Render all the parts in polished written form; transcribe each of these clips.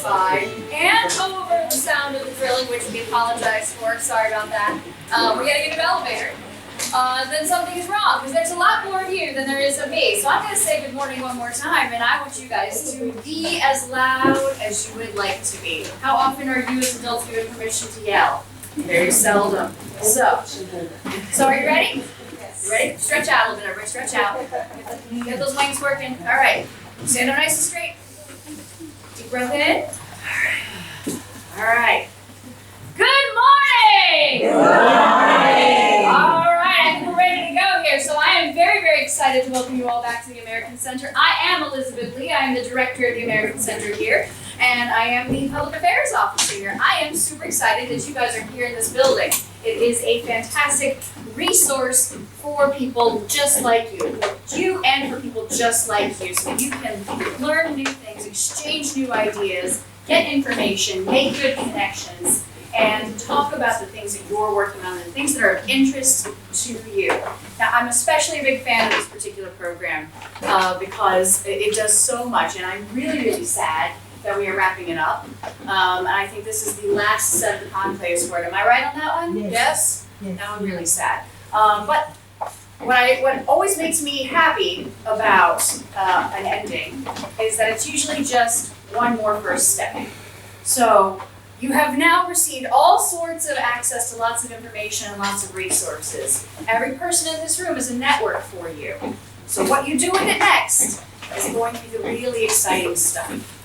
outside and over the sound of the drilling, which we apologize for, sorry about that, we're getting into elevator, then something is wrong, because there's a lot more of you than there is of me. So I'm going to say good morning one more time, and I want you guys to be as loud as you would like to be. How often are you as adults given permission to yell? Very seldom. So are you ready? You ready? Stretch out a little bit, everybody. Stretch out. Get those wings working. All right. Stand up nice and straight. Deep breath in. All right. Good morning! Good morning! All right, I think we're ready to go here. So I am very, very excited to welcome you all back to the American Center. I am Elizabeth Lee. I am the director of the American Center here, and I am the public affairs officer here. I am super excited that you guys are here in this building. It is a fantastic resource for people just like you and for people just like you, so you can learn new things, exchange new ideas, get information, make good connections, and talk about the things that you're working on and the things that are of interest to you. Now, I'm especially a big fan of this particular program because it does so much, and I'm really, really sad that we are wrapping it up. And I think this is the last set of the conclaves for it. Am I right on that one? Yes? Now I'm really sad. But what always makes me happy about an ending is that it's usually just one more first step. So you have now received all sorts of access to lots of information and lots of resources. Every person in this room is a network for you. So what you do with it next is going to be the really exciting stuff.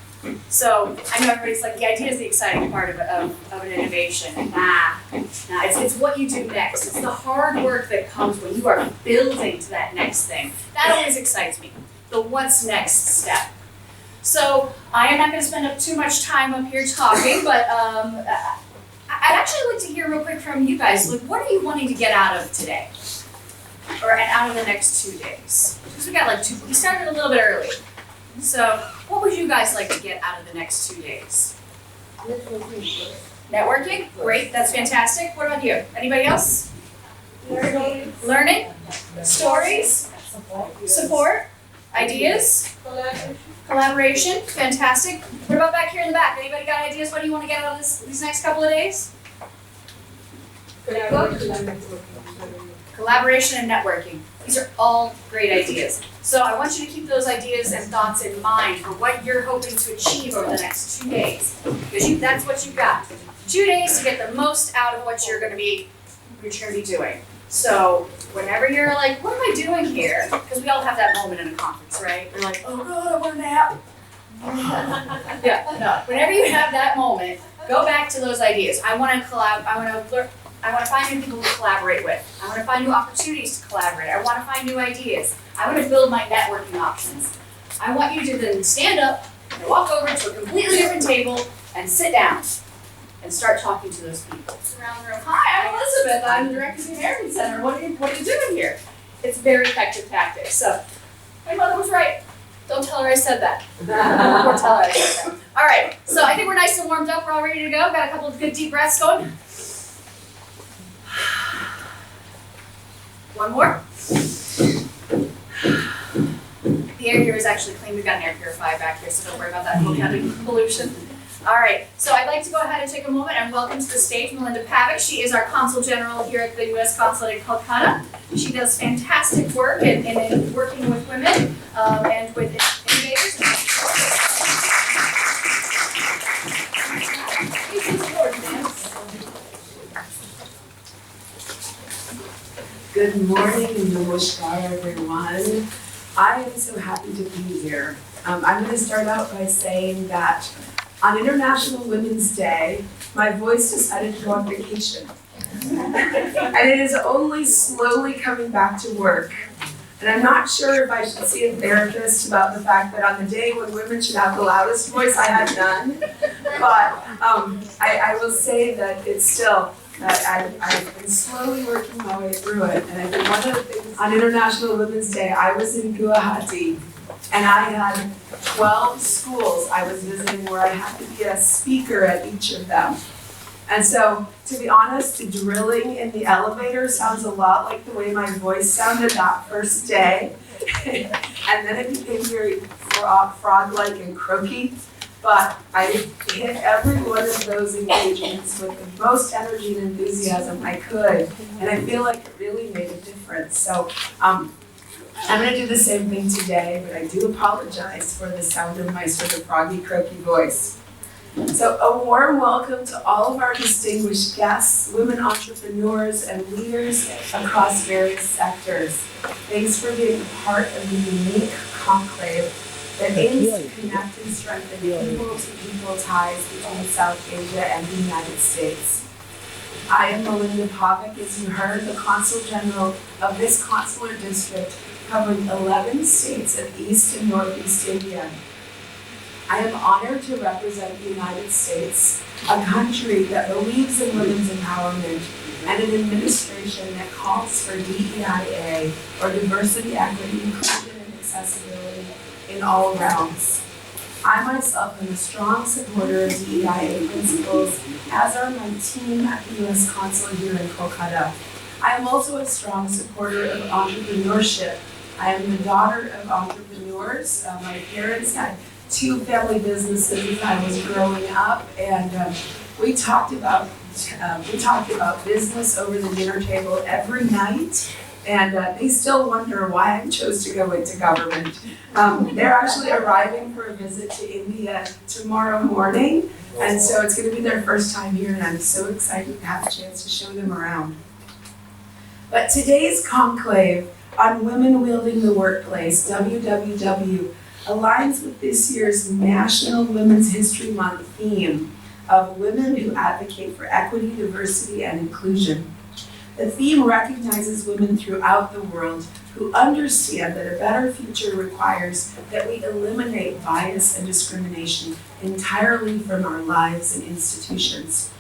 So I know everybody's like, the idea is the exciting part of an innovation. It's what you do next. It's the hard work that comes when you are building to that next thing. That always excites me, the what's next step. So I am not going to spend up too much time up here talking, but I'd actually like to hear real quick from you guys. Like, what are you wanting to get out of today? Or out of the next 2 days? Because we got like we started a little bit early. So what would you guys like to get out of the next 2 days? Networking? Great, that's fantastic. What about you? Anybody else? Learning? Stories? Support? Ideas? Collaboration? Fantastic. What about back here in the back? Anybody got ideas? What do you want to get out of these next couple of days? Collaboration and networking. These are all great ideas. So I want you to keep those ideas and thoughts in mind for what you're hoping to achieve over the next 2 days. Because that's what you've got. 2 days to get the most out of what you're going to be doing. So whenever you're like, what am I doing here? Because we all have that moment in a conference, right? We're like, oh God, I want a nap. Yeah, no. Whenever you have that moment, go back to those ideas. I want to find new people to collaborate with. I want to find new opportunities to collaborate. I want to find new ideas. I want to build my networking options. I want you to then stand up and walk over to a completely different table and sit down and start talking to those people. Around the room. Hi, I'm Elizabeth. I'm the director of the American Center. What are you doing here? It's a very effective tactic. So, my mother was right. Don't tell her I said that. Or tell her I said that. All right. So I think we're nice and warmed up. We're all ready to go. Got a couple of good deep breaths going. One more. The air here is actually clean. We've got an air purifier back here, so don't worry about that pollution. All right, so I'd like to go ahead and take a moment and welcome to the stage Melinda Pavick. She is our Consul General here at the U.S. Consulate in Calcutta. She does fantastic work in working with women and with innovators. Good morning and namaskar, everyone. I am so happy to be here. I'm going to start out by saying that on International Women's Day, my voice decided to go on vacation. And it is only slowly coming back to work. And I'm not sure if I should see a therapist about the fact that on the day when women should have the loudest voice, I had none. But I will say that it's still, I've been slowly working my way through it. And I think one of the things on International Women's Day, I was in Guwahati, and I had 12 schools I was visiting where I had to be a speaker at each of them. And so, to be honest, the drilling in the elevator sounds a lot like the way my voice sounded that first day. And then it became very frog-like and croaky. but I hit every one of those engagements with the most energy and enthusiasm I could, and I feel like it really made a difference. So I'm going to do the same thing today, but I do apologize for the sound of my sort of froggy, croaky voice. So a warm welcome to all of our distinguished guests, women entrepreneurs and leaders across various sectors. Thanks for being a part of the unique conclave that aims to connect and strengthen people-to-people ties between South Asia and the United States. I am Melinda Pavic, as you heard, the Consul General of this consular district covering 11 states of East and Northeast India. I am honored to represent the United States, a country that believes in women's empowerment and an administration that calls for DEIA, or diversity, equity, inclusion, and accessibility in all realms. I myself am a strong supporter of DEIA principles, as are my team at the U.S. Consulate here in Kolkata. I am also a strong supporter of entrepreneurship. I am the daughter of entrepreneurs. My parents had 2 family businesses as I was growing up, and we talked about business over the dinner table every night, and they still wonder why I chose to go into government. They're actually arriving for a visit to India tomorrow morning, and so it's going to be their first time here, and I'm so excited to have a chance to show them around. But today's conclave on women wielding the workplace, WWW, aligns with this year's National Women's History Month theme of women who advocate for equity, diversity, and inclusion. The theme recognizes women throughout the world who understand that a better future requires that we eliminate bias and discrimination entirely from our lives and institutions.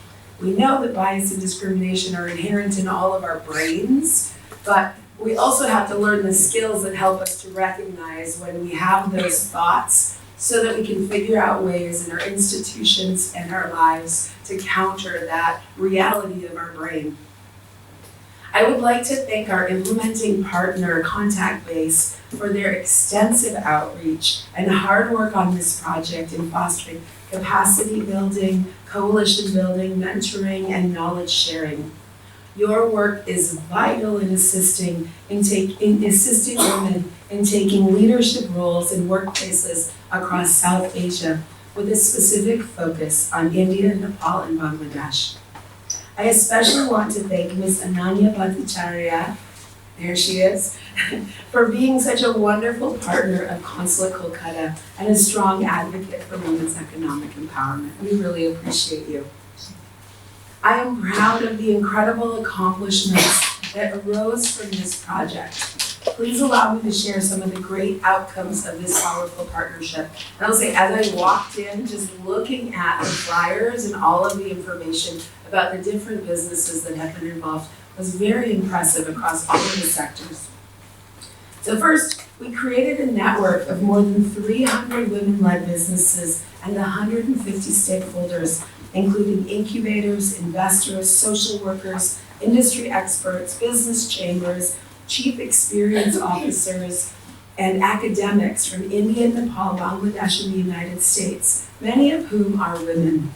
We know that bias and discrimination are inherent in all of our brains, but we also have to learn the skills that help us to recognize when we have those thoughts so that we can figure out ways in our institutions and our lives to counter that reality of our brain. I would like to thank our implementing partner, Contact Base, for their extensive outreach and hard work on this project in fostering capacity building, coalition building, mentoring, and knowledge sharing. Your work is vital in assisting women in taking leadership roles in workplaces across South Asia with a specific focus on India, Nepal, and Bangladesh. I especially want to thank Ms. Ananya Bhattacharya, there she is, for being such a wonderful partner of Consulate Kolkata and a strong advocate for women's economic empowerment. We really appreciate you. I am proud of the incredible accomplishments that arose from this project. Please allow me to share some of the great outcomes of this powerful partnership. And I'll say, as I walked in, just looking at the flyers and all of the information about the different businesses that have been involved was very impressive across all of the sectors. So first, we created a network of more than 300 women-led businesses and 150 stakeholders, including incubators, investors, social workers, industry experts, business chambers, chief experience officers, and academics from India, Nepal, Bangladesh, and the United States, many of whom are women.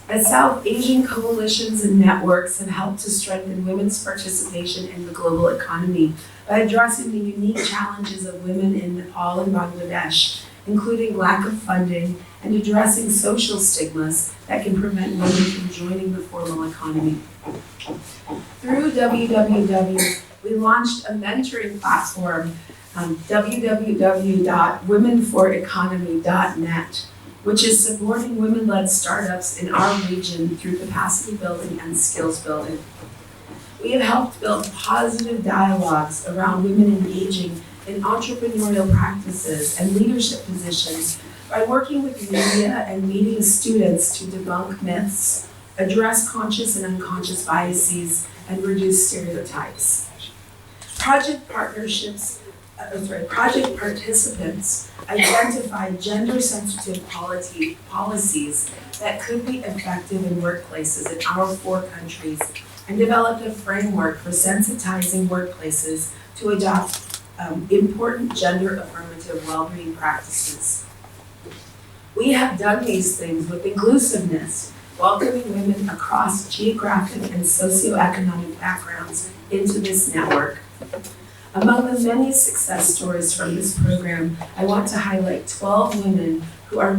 The South Asian coalitions and networks have helped to strengthen women's participation in the global economy by addressing the unique challenges of women in Nepal and Bangladesh, including lack of funding and addressing social stigmas that can prevent women from joining the formal economy. Through WWW, we launched a mentoring platform, www.womenforeconomy.net, which is supporting women-led startups in our region through capacity building and skills building. We have helped build positive dialogues around women engaging in entrepreneurial practices and leadership positions by working with media and meeting students to debunk myths, address conscious and unconscious biases, and reduce stereotypes. Project participants identified gender-sensitive policies that could be effective in workplaces in our 4 countries and developed a framework for sensitizing workplaces to adopt important gender-affirmative well-being practices. We have done these things with inclusiveness, welcoming women across geographic and socioeconomic backgrounds into this network. Among the many success stories from this program, I want to highlight 12 women who are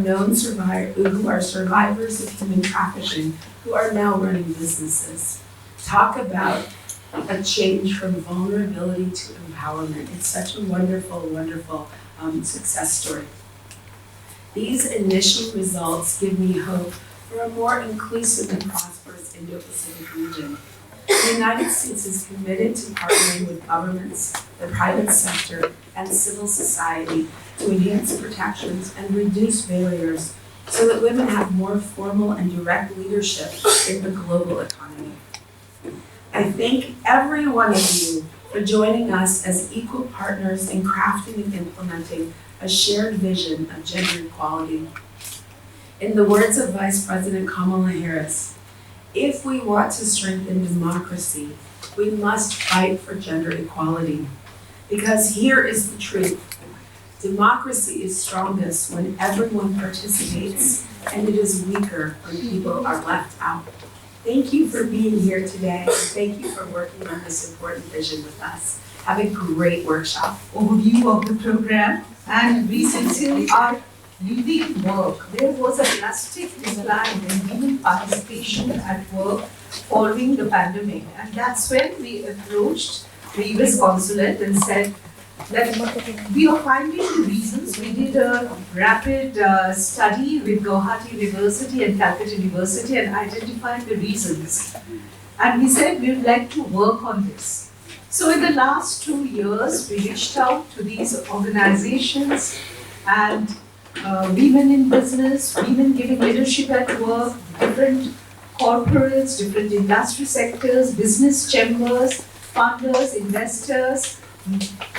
survivors of human trafficking, who are now running businesses. Talk about a change from vulnerability to empowerment. It's such a wonderful, wonderful success story. These initial results give me hope for a more inclusive and prosperous Indo-Pacific region. The United States is committed to partnering with governments, the private sector, and civil society to enhance protections and reduce barriers so that women have more formal and direct leadership in the global economy. I thank every one of you for joining us as equal partners in crafting and implementing a shared vision of gender equality. In the words of Vice President Kamala Harris, if we want to strengthen democracy, we must fight for gender equality. Because here is the truth. Democracy is strongest when everyone participates, and it is weaker when people are left out. Thank you for being here today. Thank you for working on this important vision with us. Have a great workshop. Overview of the program, and recently our leading work, there was a drastic decline in women participation at work following the pandemic, and that's when we approached the US consulate and said that we are finding the reasons. We did a rapid study with Guwahati University and Calcutta University and identified the reasons, and we said we would like to work on this. So in the last 2 years, we reached out to these organizations and women in business, women giving leadership at work, different corporates, different industry sectors, business chambers, funders, investors,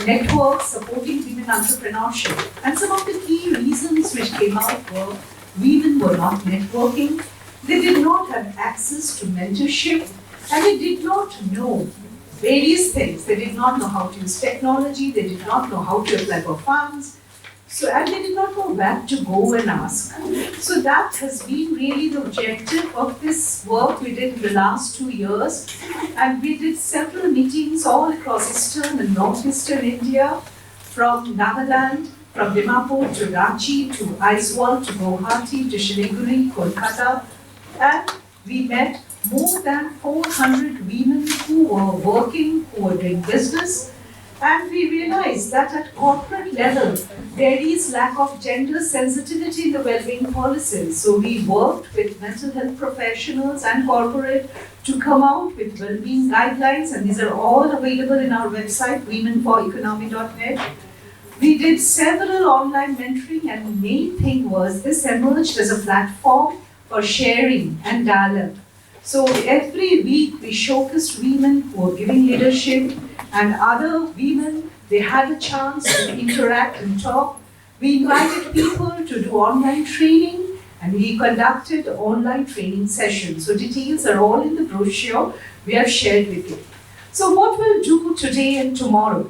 networks supporting women entrepreneurship. And some of the key reasons which came out were women were not networking, they did not have access to mentorship, and they did not know various things. They did not know how to use technology, they did not know how to apply for funds, and they did not know where to go and ask. So that has been really the objective of this work we did in the last 2 years. And we did several meetings all across eastern and northeastern India, from Nagaland, from Dimapur to Ranchi, to Aizawl, to Guwahati, to Siliguri, Kolkata. And we met more than 400 women who were working, who were doing business. And we realized that at corporate level, there is lack of gender sensitivity in the well-being policies. So we worked with mental health professionals and corporate to come out with well-being guidelines, and these are all available in our website, womenforeconomy.net. We did several online mentoring, and the main thing was this emerged as a platform for sharing and dialogue. So every week we showcased women who were giving leadership, and other women, they had a chance to interact and talk. We invited people to do online training, and we conducted online training sessions. So details are all in the brochure we have shared with you. So what we'll do today and tomorrow,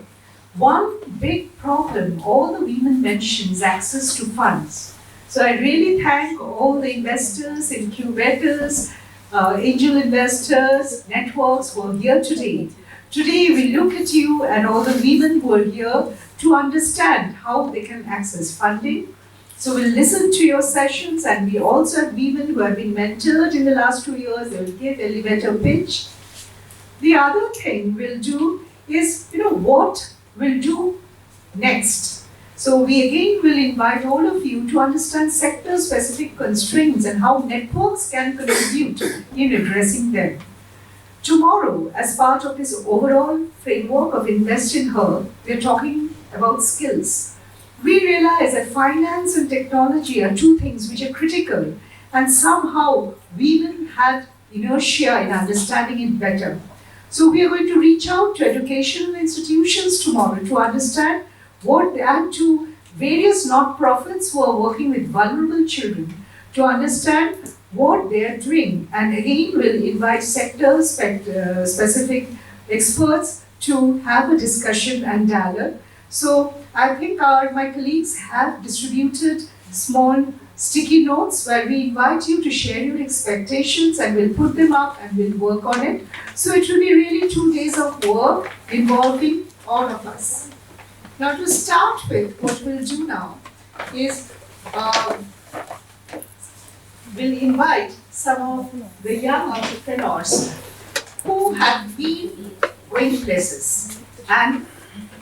one big problem all the women mention is access to funds. So I really thank all the investors, incubators, angel investors, networks who are here today. Today we look at you and all the women who are here to understand how they can access funding. So we'll listen to your sessions, and we also have women who have been mentored in the last 2 years. They will give elevator pitch. The other thing we'll do is, what we'll do next. So we again will invite all of you to understand sector-specific constraints and how networks can contribute in addressing them. Tomorrow, as part of this overall framework of Invest in Her, we're talking about skills. We realize that finance and technology are two things which are critical, and somehow women had inertia in understanding it better. So we are going to reach out to educational institutions tomorrow to understand and to various not-profits who are working with vulnerable children to understand what they are doing. And again, we'll invite sector-specific experts to have a discussion and dialogue. So I think my colleagues have distributed small sticky notes where we invite you to share your expectations, and we'll put them up and we'll work on it. So it will be really 2 days of work involving all of us. Now to start with, what we'll do now is we'll invite some of the young entrepreneurs who have been going places. And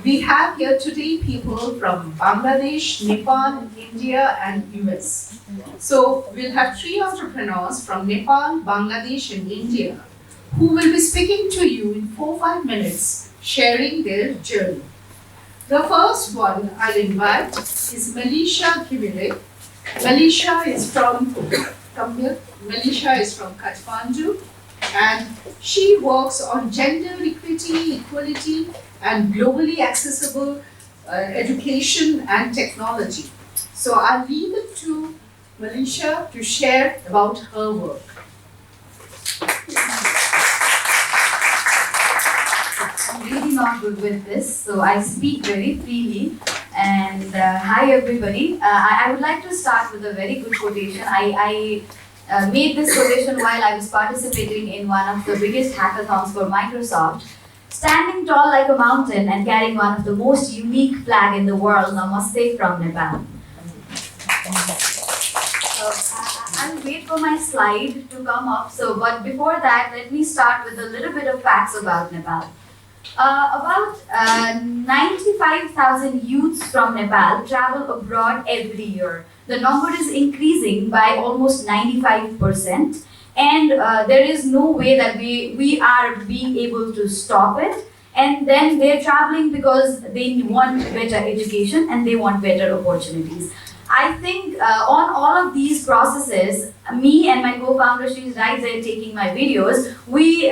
we have here today people from Bangladesh, Nepal, India, and US. So we'll have 3 entrepreneurs from Nepal, Bangladesh, and India who will be speaking to you in 4-5 minutes, sharing their journey. The first one I'll invite is Melisha Givile. Melisha is from Kathmandu, and she works on gender equity, equality, and globally accessible education and technology. So I'll leave it to Melisha to share about her work. I'm really not good with this, so I speak very freely. And hi everybody. I would like to start with a very good quotation. I made this quotation while I was participating in one of the biggest hackathons for Microsoft. Standing tall like a mountain and carrying one of the most unique flag in the world, Namaste from Nepal. So I'll wait for my slide to come up. But before that, let me start with a little bit of facts about Nepal. About 95,000 youths from Nepal travel abroad every year. The number is increasing by almost 95%, and there is no way that we are being able to stop it. And then they're traveling because they want better education and they want better opportunities. I think on all of these processes, me and my co-founder, she's right there taking my videos, we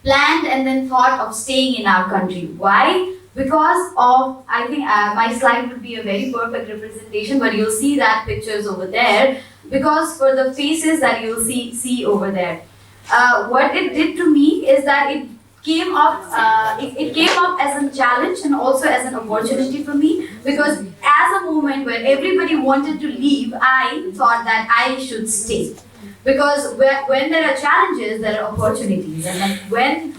planned and then thought of staying in our country. Why? Because of, I think my slide would be a very perfect representation, but you'll see that pictures over there, because for the faces that you'll see over there. What it did to me is that it came up as a challenge and also as an opportunity for me, because as a moment where everybody wanted to leave, I thought that I should stay. Because when there are challenges, there are opportunities, and then when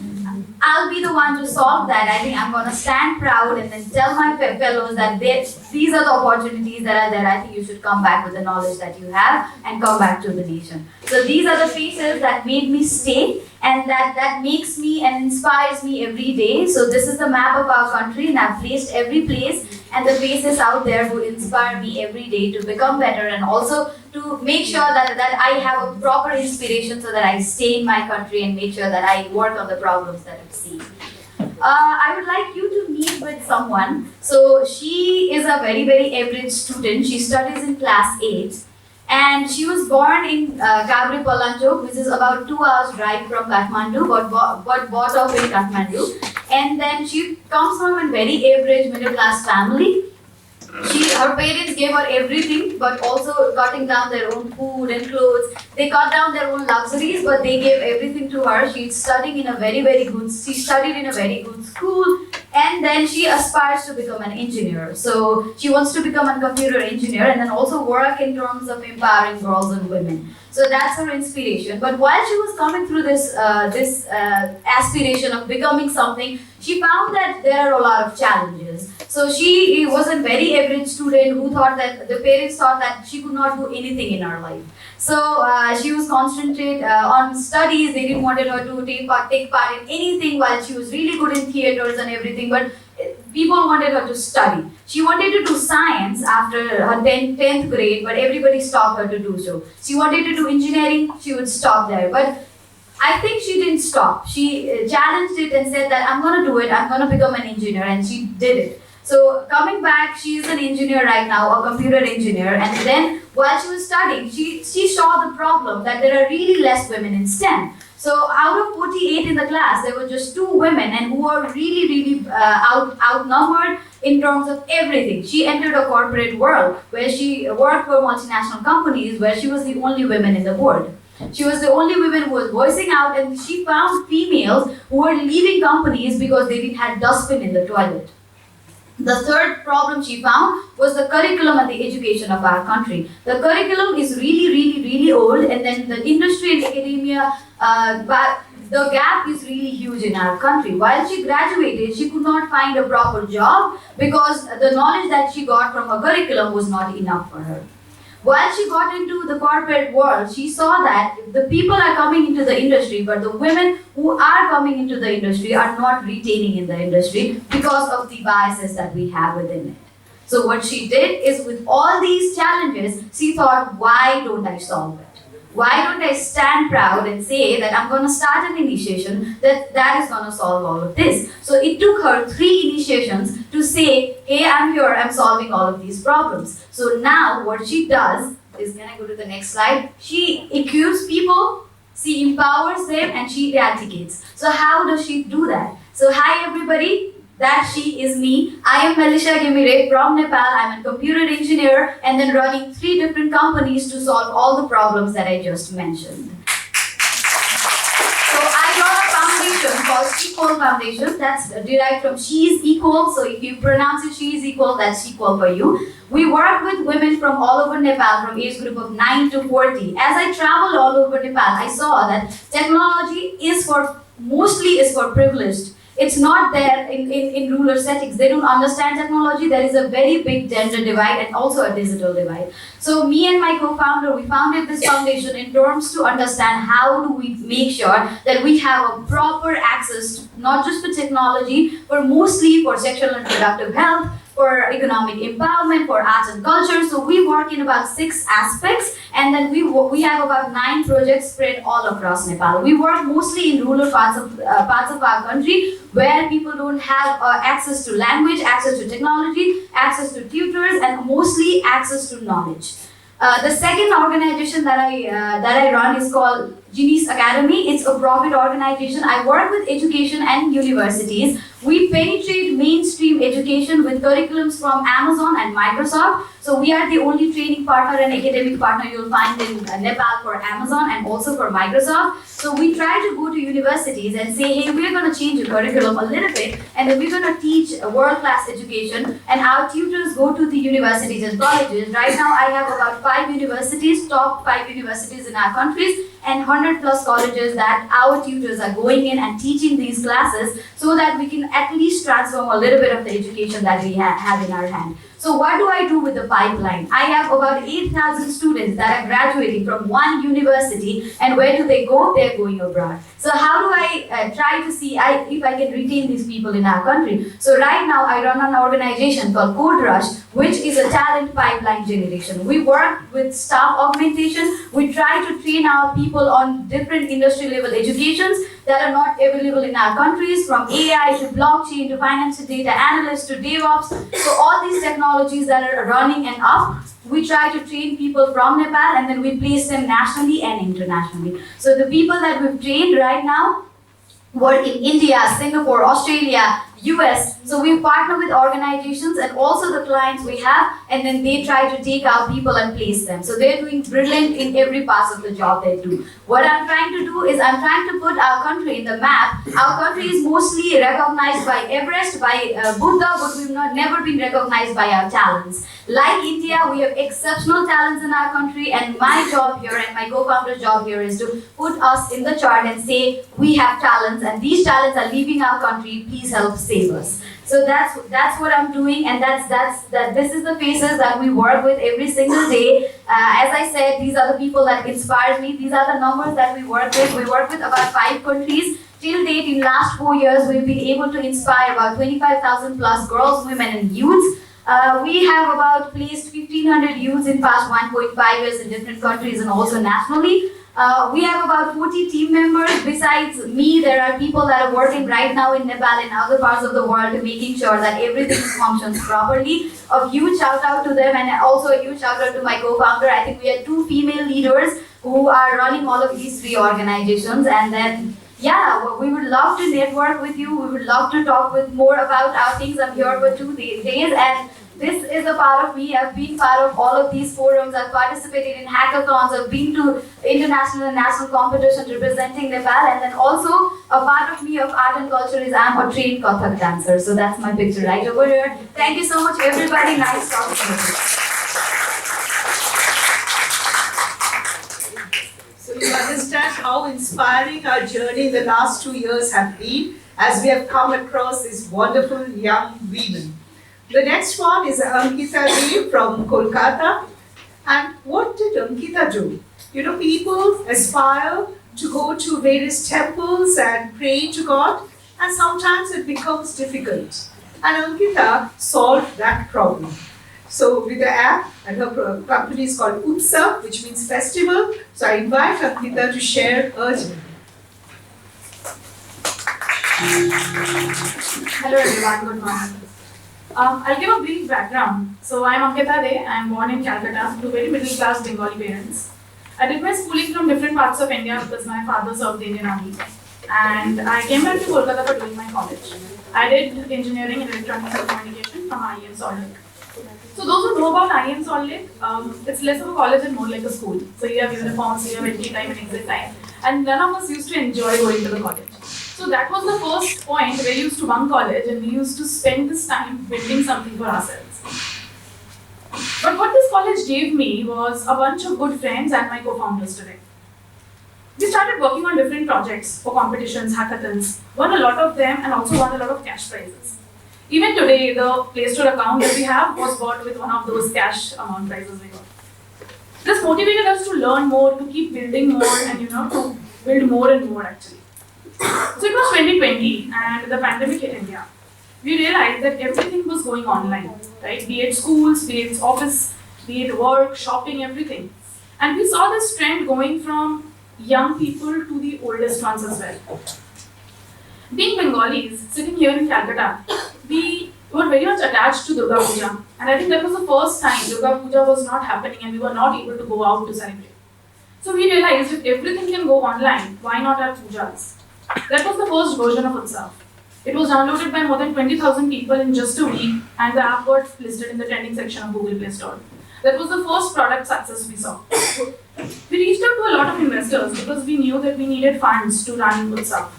I'll be the one to solve that, I think I'm going to stand proud and then tell my fellows that these are the opportunities that are there. I think you should come back with the knowledge that you have and come back to the nation. So these are the faces that made me stay, and that makes me and inspires me every day. So this is the map of our country, and I've placed every place and the faces out there who inspire me every day to become better, and also to make sure that I have a proper inspiration so that I stay in my country and make sure that I work on the problems that I've seen. I would like you to meet with someone. So she is a very, very average student. She studies in class 8. And she was born in Kabri Palanchok, which is about 2 hours drive from Kathmandu, but brought up in Kathmandu. And then she comes from a very average middle class family. Her parents gave her everything, but also cutting down their own food and clothes. They cut down their own luxuries, but they gave everything to her. She studied in a very good school, and then she aspires to become an engineer. So she wants to become a computer engineer and then also work in terms of empowering girls and women. So that's her inspiration. But while she was coming through this aspiration of becoming something, she found that there are a lot of challenges. So she was a very average student who thought that the parents thought that she could not do anything in her life. So she was concentrated on studies. They didn't want her to take part in anything, while she was really good in theaters and everything. But people wanted her to study. She wanted to do science after her 10th grade, but everybody stopped her to do so. She wanted to do engineering. She would stop there. But I think she didn't stop. She challenged it and said that I'm going to do it. I'm going to become an engineer, and she did it. So coming back, she is an engineer right now, a computer engineer. And then while she was studying, she saw the problem that there are really less women in STEM. So out of 48 in the class, there were just 2 women, and who were really outnumbered in terms of everything. She entered a corporate world where she worked for multinational companies, where she was the only woman in the board. She was the only woman who was voicing out, and she found females who were leaving companies because they didn't have dustbin in the toilet. The third problem she found was the curriculum and the education of our country. The curriculum is really old, and then the industry and academia, but the gap is really huge in our country. While she graduated, she could not find a proper job because the knowledge that she got from her curriculum was not enough for her. While she got into the corporate world, she saw that the people are coming into the industry, but the women who are coming into the industry are not retaining in the industry because of the biases that we have within it. So what she did is, with all these challenges, she thought, why don't I solve it? Why don't I stand proud and say that I'm going to start an initiation that is going to solve all of this? So it took her 3 initiations to say, hey, I'm here, I'm solving all of these problems. So now what she does is, can I go to the next slide? She equips people, she empowers them, and she eradicates. So how does she do that? So hi everybody. That she is me. I am Melisha Gemire from Nepal. I'm a computer engineer and then running 3 different companies to solve all the problems that I just mentioned. So I run a foundation called Equal Foundation. That's derived from She is Equal. So if you pronounce it She is Equal, that's equal for you. We work with women from all over Nepal, from age group of 9 to 40. As I traveled all over Nepal, I saw that technology mostly is for privileged. It's not there in rural settings. They don't understand technology. There is a very big gender divide and also a digital divide. So me and my co-founder, we founded this foundation in terms to understand how do we make sure that we have a proper access, not just for technology, but mostly for sexual and reproductive health, for economic empowerment, for arts and culture. So we work in about 6 aspects, and then we have about 9 projects spread all across Nepal. We work mostly in rural parts of our country where people don't have access to language, access to technology, access to tutors, and mostly access to knowledge. The second organization that I run is called Genius Academy. It's a profit organization. I work with education and universities. We penetrate mainstream education with curriculums from Amazon and Microsoft. So we are the only training partner and academic partner you'll find in Nepal for Amazon and also for Microsoft. So we try to go to universities and say, hey, we're going to change the curriculum a little bit, and then we're going to teach a world-class education, and our tutors go to the universities and colleges. Right now, I have about 5 universities, top 5 universities in our countries, and 100 plus colleges that our tutors are going in and teaching these classes so that we can at least transform a little bit of the education that we have in our hand. So what do I do with the pipeline? I have about 8,000 students that are graduating from one university, and where do they go? They're going abroad. So how do I try to see if I can retain these people in our country? So right now I run an organization called Code Rush, which is a talent pipeline generation. We work with staff augmentation. We try to train our people on different industry level educations that are not available in our countries, from AI to blockchain to finance to data analyst to DevOps. So all these technologies that are running and up, we try to train people from Nepal, and then we place them nationally and internationally. So the people that we've trained right now work in India, Singapore, Australia, US. So we partner with organizations and also the clients we have, and then they try to take our people and place them. So they're doing brilliant in every part of the job they do. What I'm trying to do is I'm trying to put our country in the map. Our country is mostly recognized by Everest, by Buddha, but we've never been recognized by our talents. Like India, we have exceptional talents in our country, and my job here and my co-founder's job here is to put us in the chart and say, we have talents and these talents are leaving our country, please help save us. So that's what I'm doing, and this is the faces that we work with every single day. As I said, these are the people that inspire me. These are the numbers that we work with. We work with about 5 countries. Till date, in last 4 years, we've been able to inspire about 25,000 plus girls, women, and youths. We have about placed 1,500 youths in past 1.5 years in different countries and also nationally. We have about 40 team members. Besides me, there are people that are working right now in Nepal and other parts of the world to making sure that everything functions properly. A huge shout out to them, and also a huge shout out to my co-founder. I think we have 2 female leaders who are running all of these 3 organizations. And then, yeah, we would love to network with you. We would love to talk with more about our things. I'm here for 2 days, and This is a part of me. I've been part of all of these forums. I've participated in hackathons. I've been to international and national competitions representing Nepal. And then also a part of me of art and culture is I'm a trained Kathak dancer. So that's my picture right over here. Thank you so much, everybody. Nice talking to you. So you understand how inspiring our journey in the last 2 years have been as we have come across these wonderful young women. The next one is Ankita Dev from Kolkata. And what did Ankita do? You know, people aspire to go to various temples and pray to God, and sometimes it becomes difficult. And Ankita solved that problem. So with the app, and her company is called Utsav, which means festival. So I invite Ankita to share her journey. Hello everyone, good morning. I'll give a brief background. So I'm Ankita De. I'm born in Calcutta to very middle class Bengali parents. I did my schooling from different parts of India because my father served the Indian Army. And I came back to Kolkata for doing my college. I did engineering in electronics and communication from IIM Salt Lake. So those who know about IIM Salt Lake, it's less of a college and more like a school. So you have uniforms, you have entry time and exit time. And none of us used to enjoy going to the college. So that was the first point where we used to bunk college and we used to spend this time building something for ourselves. But what this college gave me was a bunch of good friends and my co-founders today. We started working on different projects for competitions, hackathons, won a lot of them and also won a lot of cash prizes. Even today, the Play Store account that we have was bought with one of those cash amount prizes we got. This motivated us to learn more, to keep building more and to build more and more actually. So it was 2020 and the pandemic hit India. We realized that everything was going online, right? Be it schools, be it office, be it work, shopping, everything. And we saw this trend going from young people to the oldest ones as well. Being Bengalis, sitting here in Calcutta, we were very much attached to Durga Puja. And I think that was the first time Durga Puja was not happening and we were not able to go out to celebrate. So we realized if everything can go online, why not have pujas? That was the first version of Utsav. It was downloaded by more than 20,000 people in just a week and the app got listed in the trending section of Google Play Store. That was the first product success we saw. We reached out to a lot of investors because we knew that we needed funds to run Utsav.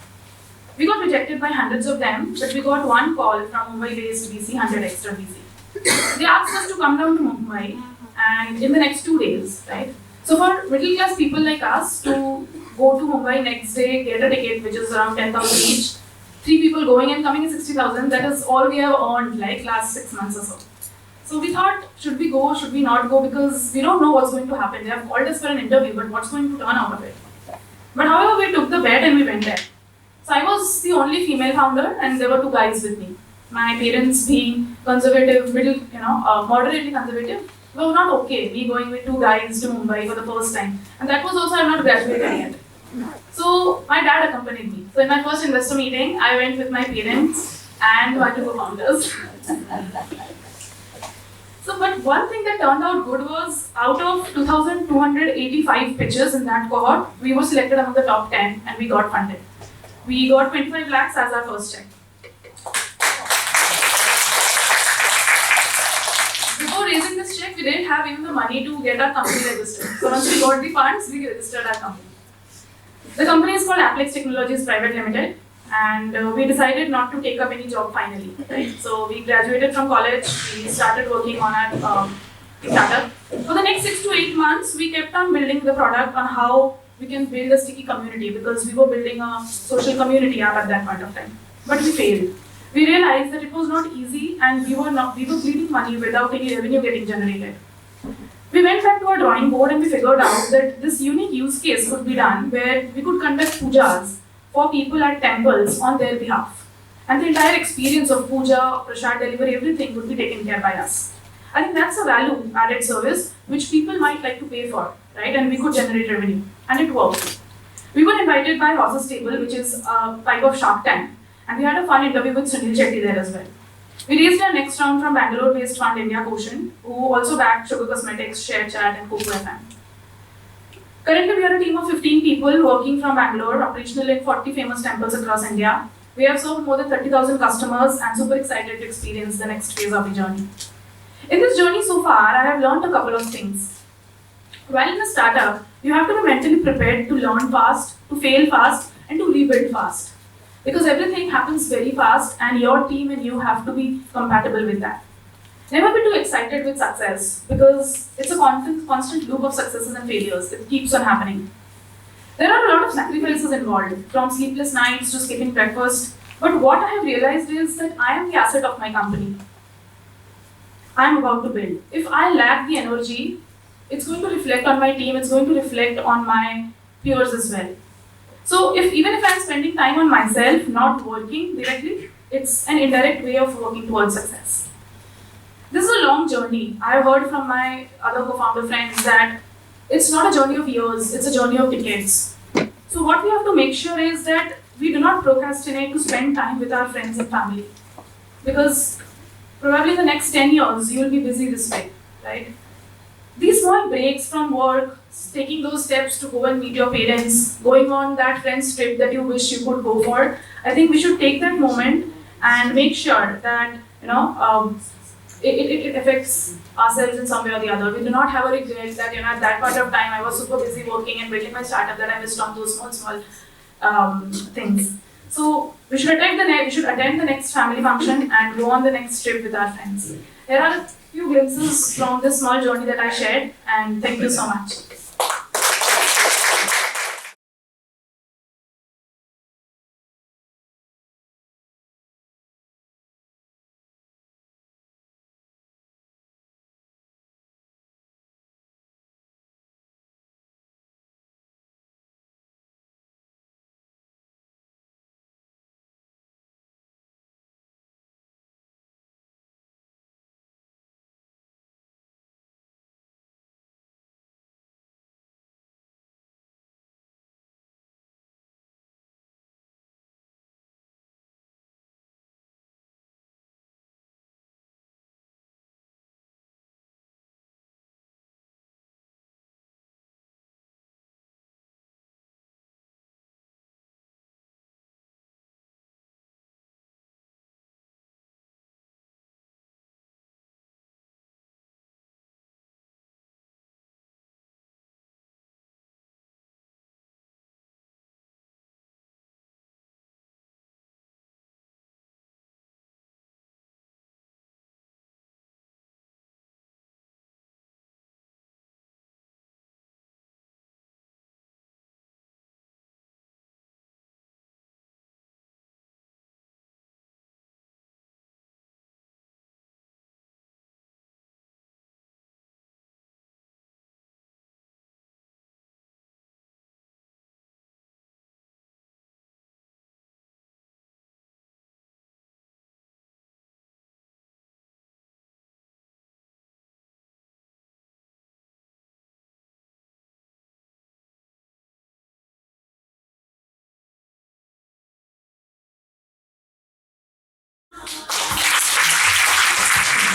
We got rejected by hundreds of them, but we got one call from Mumbai-based VC, 100 Extra VC. They asked us to come down to Mumbai and in the next 2 days, right? So for middle class people like us to go to Mumbai next day, get a ticket which is around 10,000 each, 3 people going and coming is 60,000, that is all we have earned like last 6 months or so. So we thought, should we go, should we not go, because we don't know what's going to happen. They have called us for an interview, but what's going to turn out of it? But however, we took the bet and we went there. So I was the only female founder and there were 2 guys with me. My parents being conservative, moderately conservative, were not okay, me going with 2 guys to Mumbai for the first time. And that was also, I'm not graduated yet. So my dad accompanied me. So in my first investor meeting, I went with my parents and my 2 co-founders. So, but one thing that turned out good was out of 2,285 pitches in that cohort, we were selected among the top 10 and we got funded. We got 25 lakhs as our first check. Before raising this check, we didn't have even the money to get our company registered. So once we got the funds, we registered our company. The company is called Applex Technologies Private Limited, and we decided not to take up any job finally. Right? So we graduated from college, we started working on our startup. For the next 6 to 8 months, we kept on building the product on how we can build a sticky community because we were building a social community app at that point of time. But we failed. We realized that it was not easy and we were bleeding money without any revenue getting generated. We went back to our drawing board and we figured out that this unique use case could be done where we could conduct pujas for people at temples on their behalf. And the entire experience of puja, prasad delivery, everything would be taken care by us. I think that's a value added service which people might like to pay for, right? And we could generate revenue. And it worked. We were invited by Ross's Table, which is a type of Shark Tank. And we had a fun interview with Sunil Shetty there as well. We raised our next round from Bangalore-based fund India Quotient, who also backed Sugar Cosmetics, ShareChat and Coco FM. Currently, we are a team of 15 people working from Bangalore, operational in 40 famous temples across India. We have served more than 30,000 customers and super excited to experience the next phase of the journey. In this journey so far, I have learned a couple of things. While in a startup, you have to be mentally prepared to learn fast, to fail fast, and to rebuild fast. Because everything happens very fast, and your team and you have to be compatible with that. Never be too excited with success, because it's a constant loop of successes and failures. It keeps on happening. There are a lot of sacrifices involved, from sleepless nights to skipping breakfast. But what I have realized is that I am the asset of my company. I am about to build. If I lack the energy, it's going to reflect on my team, it's going to reflect on my peers as well. So even if I'm spending time on myself, not working directly, it's an indirect way of working towards success. This is a long journey. I have heard from my other co-founder friends that it's not a journey of years, it's a journey of decades. So what we have to make sure is that we do not procrastinate to spend time with our friends and family. Because probably in the next 10 years, you will be busy this way, right? These small breaks from work, taking those steps to go and meet your parents, going on that friend's trip that you wish you could go for, I think we should take that moment and make sure that it affects ourselves in some way or the other. We do not have a regret that at that point of time I was super busy working and building my startup that I missed on those small things. So we should attend the next family function and go on the next trip with our friends. There are a few glimpses from this small journey that I shared, and thank you so much.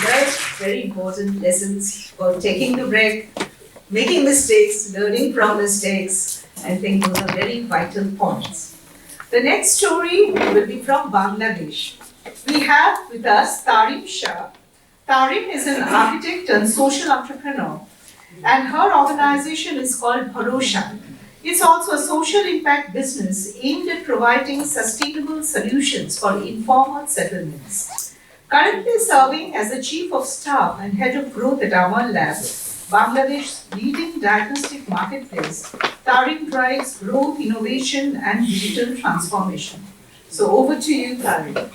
Learned very important lessons for taking the break, making mistakes, learning from mistakes. I think those are very vital points. The next story will be from Bangladesh. We have with us Tarim Shah. Tarim is an architect and social entrepreneur, and her organization is called Bharosha. It's also a social impact business aimed at providing sustainable solutions for informal settlements. Currently serving as the Chief of Staff and Head of Growth at Amal Lab, Bangladesh's leading diagnostic marketplace, Tarim drives growth, innovation, and digital transformation. So over to you, Tarim.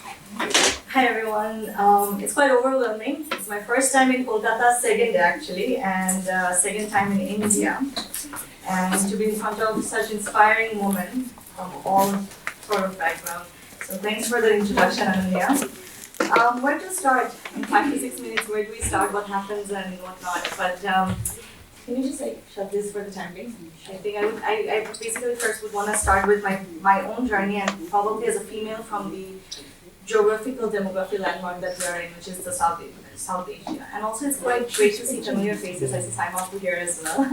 Hi everyone. It's quite overwhelming. It's my first time in Kolkata, second actually, and second time in India. And to be in front of such inspiring women from all sort of background. So thanks for the introduction, Ananya. Where to start? In 5 to 6 minutes, where do we start, what happens and whatnot? But can you just shut this for the time being? I think I basically first would want to start with my own journey, and probably as a female from the geographical demography landmark that we are in, which is the South Asia. And also it's quite great to see familiar faces. I see Simon here as well.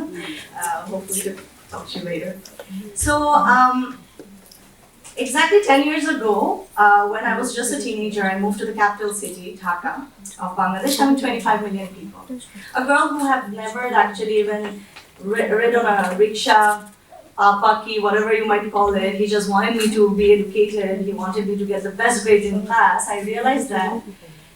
Hopefully to talk to you later. So Exactly 10 years ago, when I was just a teenager, I moved to the capital city, Dhaka, of Bangladesh, having 25 million people. A girl who had never actually even ridden on a rickshaw, paki, whatever you might call it. He just wanted me to be educated. He wanted me to get the best grades in class. I realized that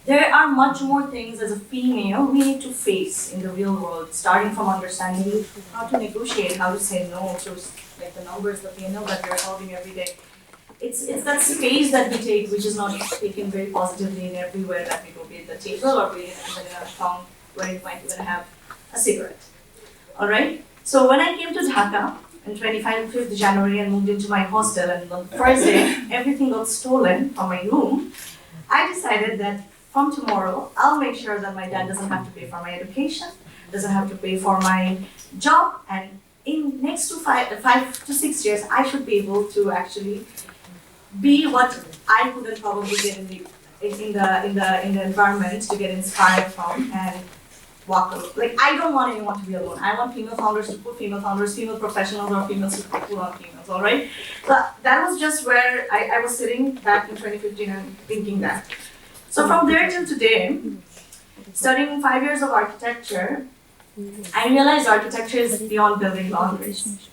there are much more things as a female we need to face in the real world, starting from understanding how to negotiate, how to say no to like the numbers, the P&L that we're solving every day. It's that space that we take, which is not taken very positively in everywhere that we go, be it the table or be it even in a town where you might even have a cigarette. All right. So when I came to Dhaka on 25th January and moved into my hostel, and on the first day everything got stolen from my room, I decided that from tomorrow I'll make sure that my dad doesn't have to pay for my education, doesn't have to pay for my job, and in next to 5 to 6 years I should be able to actually be what I couldn't probably get in the environment to get inspired from and walk alone. Like, I don't want anyone to be alone. I want female founders to put female founders, female professionals, or females to pull on females, all right? So that was just where I was sitting back in 2015 and thinking that. So from there till today, studying 5 years of architecture, I realized architecture is beyond building boundaries.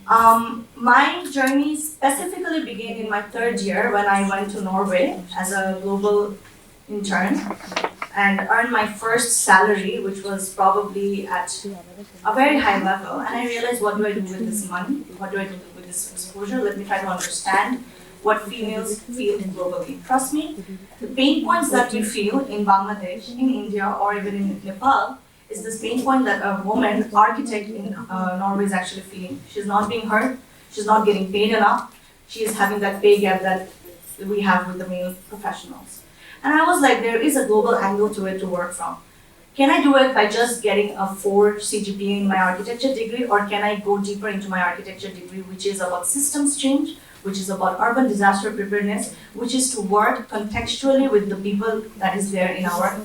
My journey specifically began in my third year when I went to Norway as a global intern and earned my first salary, which was probably at a very high level. And I realized, what do I do with this money? What do I do with this exposure? Let me try to understand what females feel globally. Trust me, the pain points that we feel in Bangladesh, in India, or even in Nepal is this pain point that a woman architect in Norway is actually feeling. She's not being heard, she's not getting paid enough, she is having that pay gap that we have with the male professionals. And I was like, there is a global angle to it to work from. Can I do it by just getting a 4 CGPA in my architecture degree, or can I go deeper into my architecture degree, which is about systems change, which is about urban disaster preparedness, which is to work contextually with the people that is there in our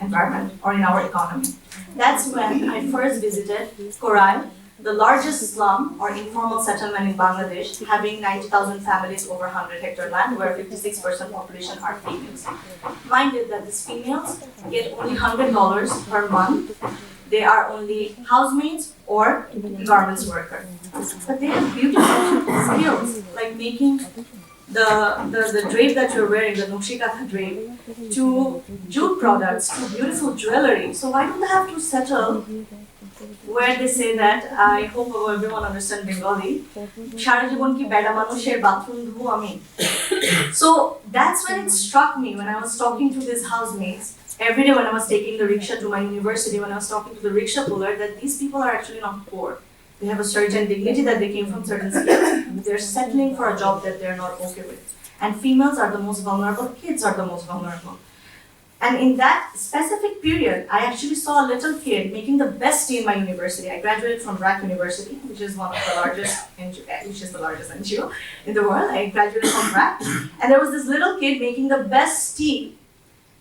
environment or in our economy. That's when I first visited Korai, the largest slum or informal settlement in Bangladesh, having 90,000 families over 100-hectare land, where 56% population are females. Mind you that these females get only $100 per month. They are only housemaids or garments workers. But they have beautiful skills, like making the drape that you're wearing, the Noshikatha drape, to jute products, to beautiful jewelry. So why do they have to settle where they say that, I hope everyone understands Bengali, Shara jibon ki beda manusher bathroom dhu ami. So that's when it struck me when I was talking to these housemates. Every day when I was taking the rickshaw to my university, when I was talking to the rickshaw puller, that these people are actually not poor. They have a certain dignity that they came from certain skills. They're settling for a job that they're not okay with. And females are the most vulnerable, kids are the most vulnerable. And in that specific period, I actually saw a little kid making the best tea in my university. I graduated from RAC University, which is one of the largest NGO in the world. I graduated from RAC. And there was this little kid making the best tea.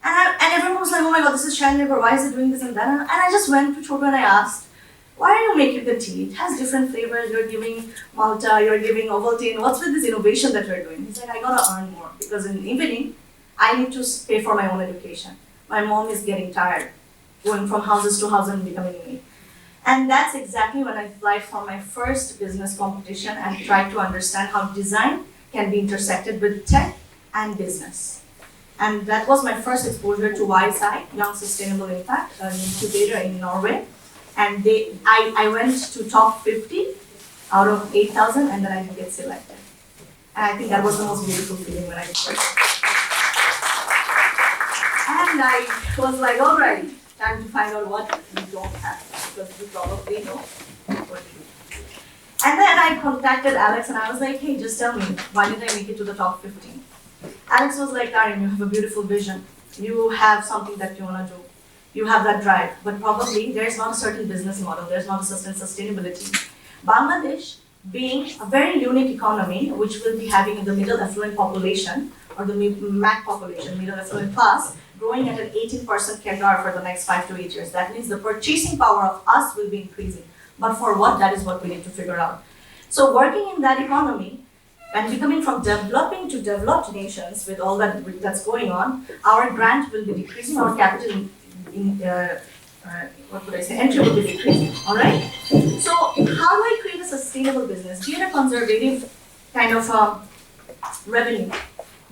And everyone was like, oh my God, this is Chandler, why is it doing this and that? And I just went to Chotu and I asked, why are you making the tea? It has different flavors. You're giving Malta, you're giving Ovaltine. What's with this innovation that you're doing? He's like, I gotta earn more because in the evening, I need to pay for my own education. My mom is getting tired, going from houses to house and becoming me. And that's exactly when I applied for my first business competition and tried to understand how design can be intersected with tech and business. And that was my first exposure to YSI, Young Sustainable Impact, an incubator in Norway. And I went to top 50 out of 8,000, and then I didn't get selected. And I think that was the most beautiful feeling when I did first. And I was like, all right, time to find out what we don't have, because you probably know what you do. And then I contacted Alex, and I was like, hey, just tell me, why did I make it to the top 15? Alex was like, Karim, you have a beautiful vision. You have something that you want to do. You have that drive, but probably there's not a certain business model, there's not a certain sustainability. Bangladesh, being a very unique economy, which will be having the middle affluent population, or the MAC population, middle affluent class, growing at an 18% CAGR for the next 5 to 8 years. That means the purchasing power of us will be increasing. But for what? That is what we need to figure out. So working in that economy, and becoming from developing to developed nations with all that's going on, our grant will be decreasing, our capital entry will be decreasing, all right? So how do I create a sustainable business? Be it a conservative kind of revenue,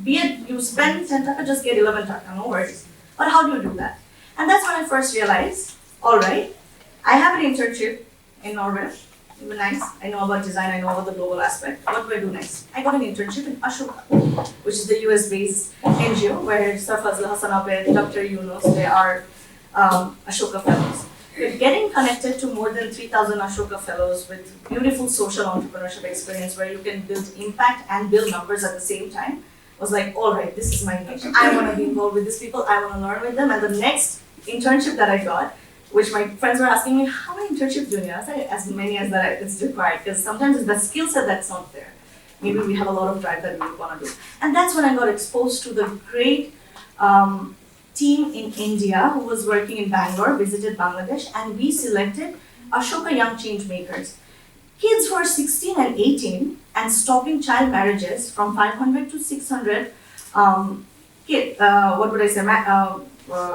be it you spend 10 taka, just get 11 taka, no worries. But how do you do that? And that's when I first realized, all right, I have an internship in Norway. It was nice. I know about design, I know about the global aspect. What do I do next? I got an internship in Ashoka, which is the US-based NGO where Sir Fazl Hassan Abed, Dr. Yunus, they are Ashoka Fellows. We're getting connected to more than 3,000 Ashoka Fellows with beautiful social entrepreneurship experience where you can build impact and build numbers at the same time. I was like, all right, this is my niche. I want to be involved with these people. I want to learn with them. And the next internship that I got, which my friends were asking me, how many internships do you need? I said, as many as that is required, because sometimes it's the skill set that's not there. Maybe we have a lot of drive that we want to do. And that's when I got exposed to the great team in India who was working in Bangalore, visited Bangladesh, and we selected Ashoka Young Change Makers. Kids who are 16 and 18 and stopping child marriages from 500 to 600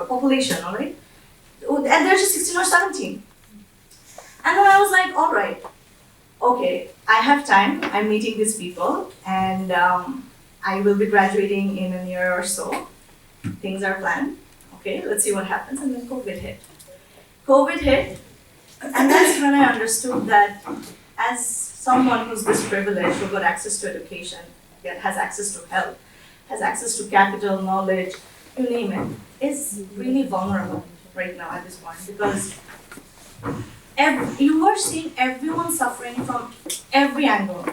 population, all right? And they're just 16 or 17. And then I was like, all right, okay, I have time, I'm meeting these people, and I will be graduating in a year or so. Things are planned. Okay, let's see what happens. And then COVID hit. And that's when I understood that as someone who's this privileged, who got access to education, has access to health, has access to capital, knowledge, you name it, is really vulnerable right now at this point, because you are seeing everyone suffering from every angle.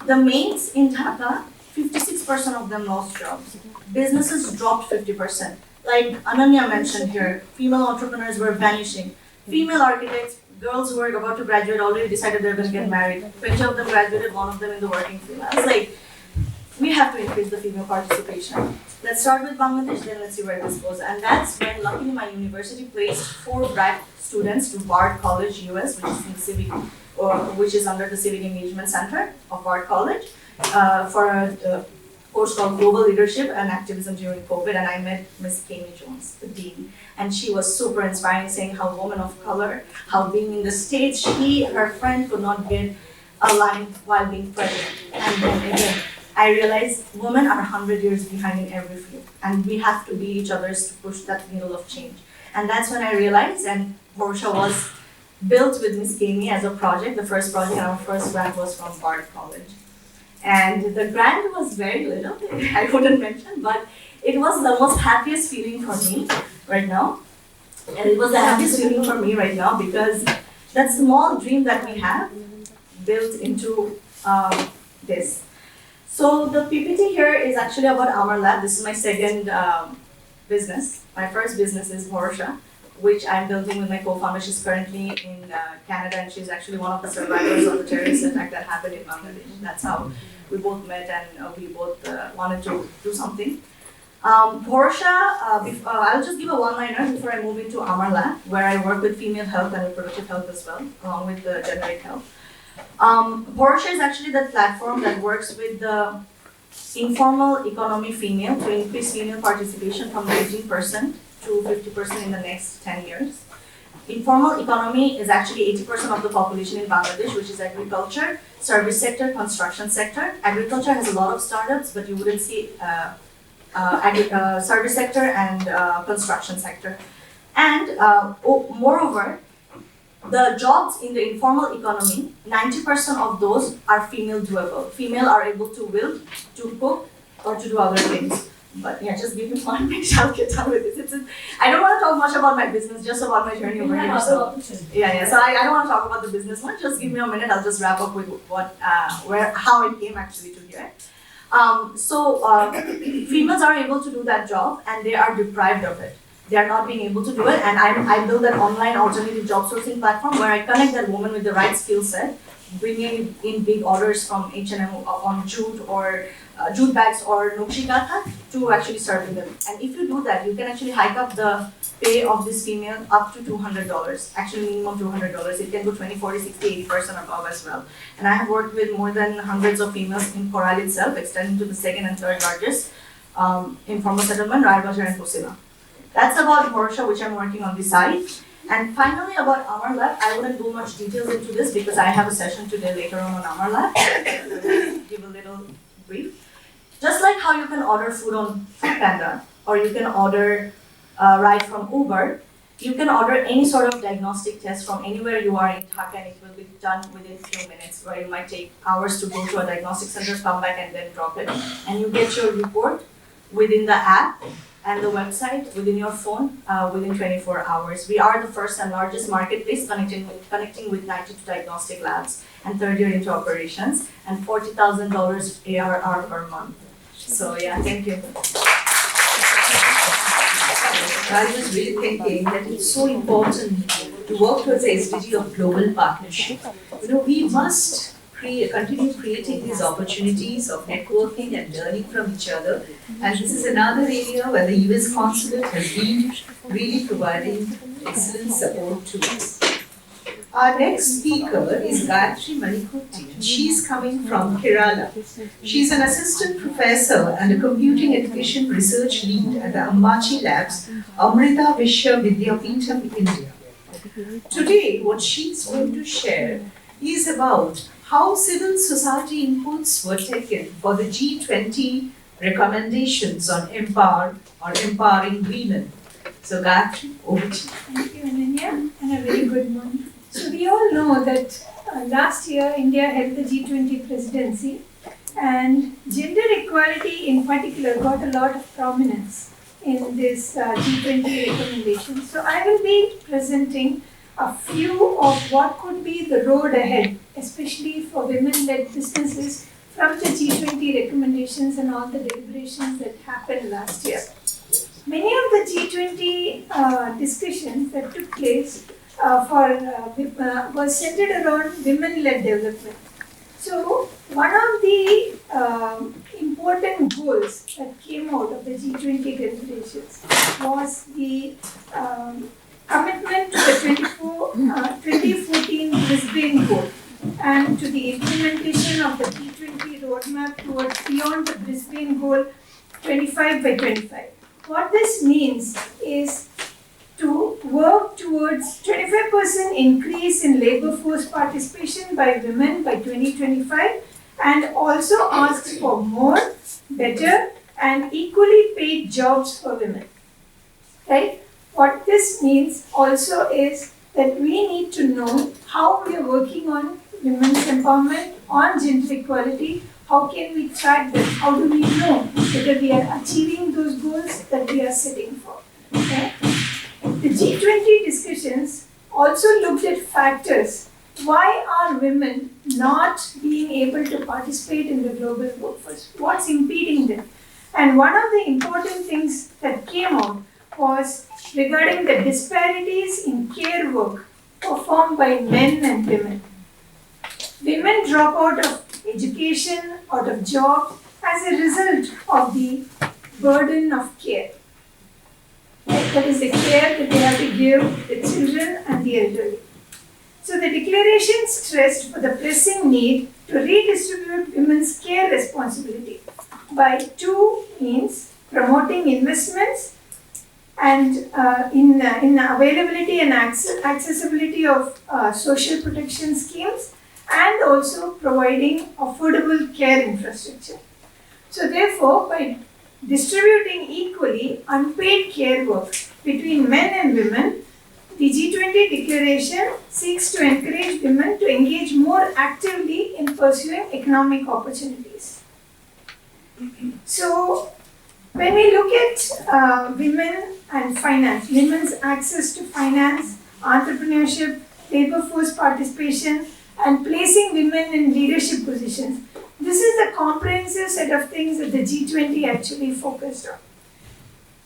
The maids in Dhaka, 56% of them lost jobs. Businesses dropped 50%. Like Ananya mentioned here, female entrepreneurs were vanishing. Female architects, girls who were about to graduate already decided they're going to get married. 20 of them graduated, one of them in the working field. I was like, we have to increase the female participation. Let's start with Bangladesh, then let's see where this goes. And that's when, luckily, my university placed 4 black students to Bard College, US, which is under the Civic Engagement Center of Bard College, for a course called Global Leadership and Activism during COVID. And I met Miss Kami Jones, the dean, and she was super inspiring, saying how women of color, how being in the States, her friend could not get a line while being pregnant. And then again, I realized women are 100 years behind in every field, and we have to be each other's to push that needle of change. And that's when I realized, and Porsche was built with Miss Kami as a project, the first project, and our first grant was from Bard College. And the grant was very little, I wouldn't mention, but it was the most happiest feeling for me right now. And it was the happiest feeling for me right now because that small dream that we have built into this. So the PPT here is actually about Amar Lab. This is my second business. My first business is Porsche, which I'm building with my co-founder. She's currently in Canada, and she's actually one of the survivors of the terrorist attack that happened in Bangladesh. That's how we both met, and we both wanted to do something. Porsche, I'll just give a one-liner before I move into Amar Lab, where I work with female health and reproductive health as well, along with the generic health. Porsche is actually the platform that works with the informal economy female to increase female participation from 18% to 50% in the next 10 years. Informal economy is actually 80% of the population in Bangladesh, which is agriculture, service sector, construction sector. Agriculture has a lot of startups, but you wouldn't see service sector and construction sector. And moreover, the jobs in the informal economy, 90% of those are female doable. Female are able to build, to cook, or to do other things. But yeah, just give me 1 minute, I'll get done with this. I don't want to talk much about my business, just about my journey over here. So I don't want to talk about the business much. Just give me a minute, I'll just wrap up with how I came actually to here. Females are able to do that job, and they are deprived of it. They are not being able to do it, and I build an online alternative job sourcing platform where I connect that woman with the right skill set, bringing in big orders from H&M on jute or jute bags or nukshi katha to actually serving them. And if you do that, you can actually hike up the pay of this female up to $200, actually minimum $200. It can go 20, 40, 60, 80% above as well. And I have worked with more than hundreds of females in Coral itself, extending to the second and third largest informal settlement, Raibajar and Posila. That's about Morsha, which I'm working on the side. And finally, about Amar Lab, I wouldn't go much details into this because I have a session today later on Amar Lab. Give a little brief. Just like how you can order food on Foodpanda, or you can order a ride from Uber, you can order any sort of diagnostic test from anywhere you are in Dhaka, and it will be done within a few minutes, where you might take hours to go to a diagnostic center, come back and then drop it. And you get your report within the app and the website within your phone within 24 hours. We are the first and largest marketplace connecting with 92 diagnostic labs and third year into operations, and $40,000 ARR per month. So yeah, thank you. I was really thinking that it's so important to work towards the SDG of global partnership. We must continue creating these opportunities of networking and learning from each other. And this is another area where the US consulate has been really providing excellent support to us. Our next speaker is Gayatri Manikurti, and she's coming from Kerala. She's an assistant professor and a computing education research lead at the Ambachi Labs, Amrita Vishwa Vidyapeetham, India. Today, what she's going to share is about how civil society inputs were taken for the G20 recommendations on empowering women. So Gayatri, over to you. Thank you, Ananya, and a very good morning. So we all know that last year India held the G20 presidency, and gender equality in particular got a lot of prominence in this G20 recommendation. So I will be presenting a few of what could be the road ahead, especially for women-led businesses, from the G20 recommendations and all the deliberations that happened last year. Many of the G20 discussions that took place was centered around women-led development. So one of the important goals that came out of the G20 deliberations was the commitment to the 2014 Brisbane goal and to the implementation of the G20 roadmap towards beyond the Brisbane goal 25 by 25. What this means is to work towards 25% increase in labor force participation by women by 2025, and also asks for more, better and equally paid jobs for women. Right? What this means also is that we need to know how we are working on women's empowerment, on gender equality. How can we track this? How do we know whether we are achieving those goals that we are setting for? Okay? The G20 discussions also looked at factors. Why are women not being able to participate in the global workforce? What's impeding them? And one of the important things that came out was regarding the disparities in care work performed by men and women. Women drop out of education, out of job, as a result of the burden of care. That is the care that they have to give the children and the elderly. So the declaration stressed for the pressing need to redistribute women's care responsibility by two means: promoting investments and in availability and accessibility of social protection schemes, and also providing affordable care infrastructure. So therefore, by distributing equally unpaid care work between men and women, the G20 declaration seeks to encourage women to engage more actively in pursuing economic opportunities. So when we look at women and finance, women's access to finance, entrepreneurship, labor force participation, and placing women in leadership positions, this is the comprehensive set of things that the G20 actually focused on.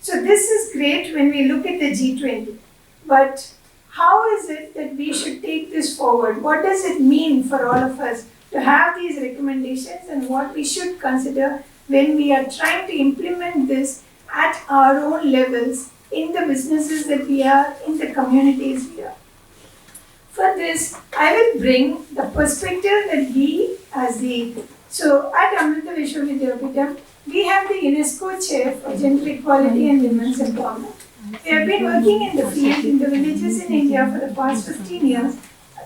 So this is great when we look at the G20, but how is it that we should take this forward? What does it mean for all of us to have these recommendations, and what we should consider when we are trying to implement this at our own levels in the businesses that we are, in the communities we are. For this, I will bring the perspective that we so at Amrita Vishwavidyapeetham, we have the UNESCO Chair for Gender Equality and Women's Empowerment. We have been working in the field, in the villages in India for the past 15 years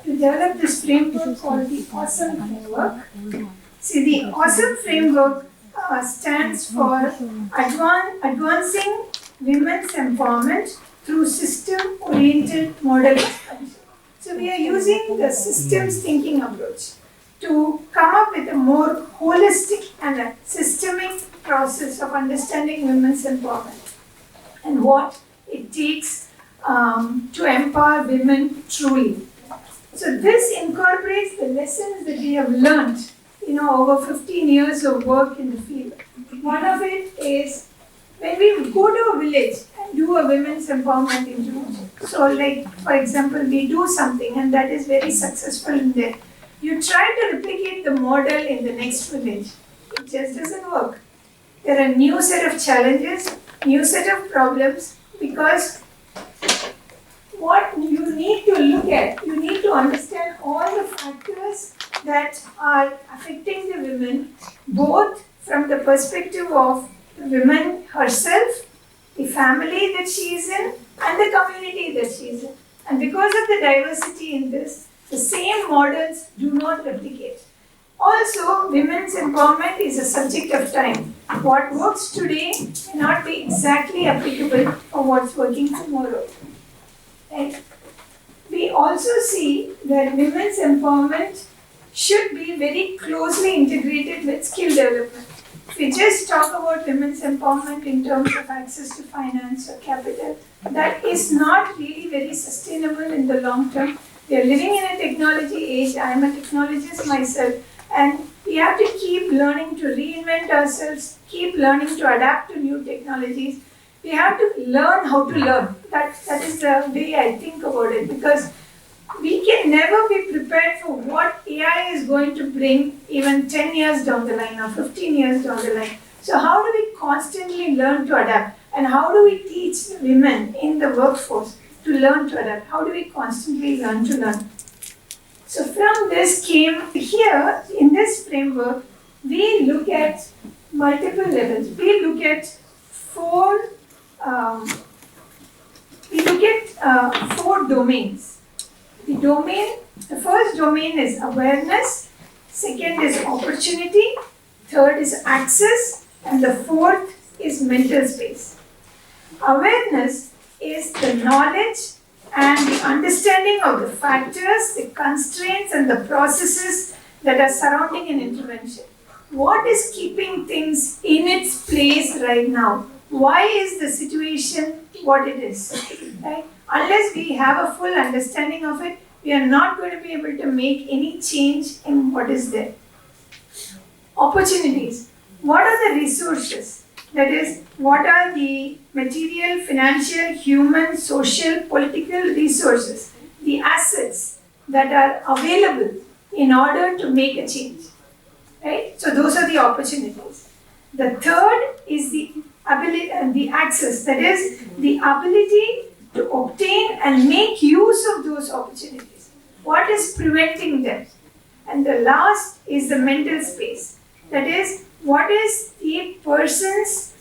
to develop this framework called the AWESOME framework. See, the AWESOME framework stands for Advancing Women's Empowerment through System-Oriented Model Expansion. So we are using the systems thinking approach to come up with a more holistic and a systemic process of understanding women's empowerment and what it takes to empower women truly. So this incorporates the lessons that we have learned, over 15 years of work in the field. One of it is when we go to a village and do a women's empowerment intervention. So like, for example, we do something and that is very successful in there. You try to replicate the model in the next village. It just doesn't work. There are new set of challenges, new set of problems, because what you need to look at, you need to understand all the factors that are affecting the women, both from the perspective of the woman herself, the family that she is in, and the community that she is in. And because of the diversity in this, the same models do not replicate. Also, women's empowerment is a subject of time. What works today may not be exactly applicable for what's working tomorrow. Right? We also see that women's empowerment should be very closely integrated with skill development. If we just talk about women's empowerment in terms of access to finance or capital, that is not really very sustainable in the long term. We are living in a technology age. I am a technologist myself, and we have to keep learning to reinvent ourselves, keep learning to adapt to new technologies. We have to learn how to learn. That is the way I think about it, because we can never be prepared for what AI is going to bring even 10 years down the line or 15 years down the line. So how do we constantly learn to adapt? And how do we teach women in the workforce to learn to adapt? How do we constantly learn to learn? So from this came here, in this framework, we look at multiple levels. We look at four domains. The first domain is awareness, second is opportunity, third is access, and the fourth is mental space. Awareness is the knowledge and the understanding of the factors, the constraints, and the processes that are surrounding an intervention. What is keeping things in its place right now? Why is the situation what it is? Right? Unless we have a full understanding of it, we are not going to be able to make any change in what is there. Opportunities. What are the resources? That is, what are the material, financial, human, social, political resources, the assets that are available in order to make a change? Right? So those are the opportunities. The third is the ability and the access, that is the ability to obtain and make use of those opportunities. What is preventing them? And the last is the mental space, that is what is the person's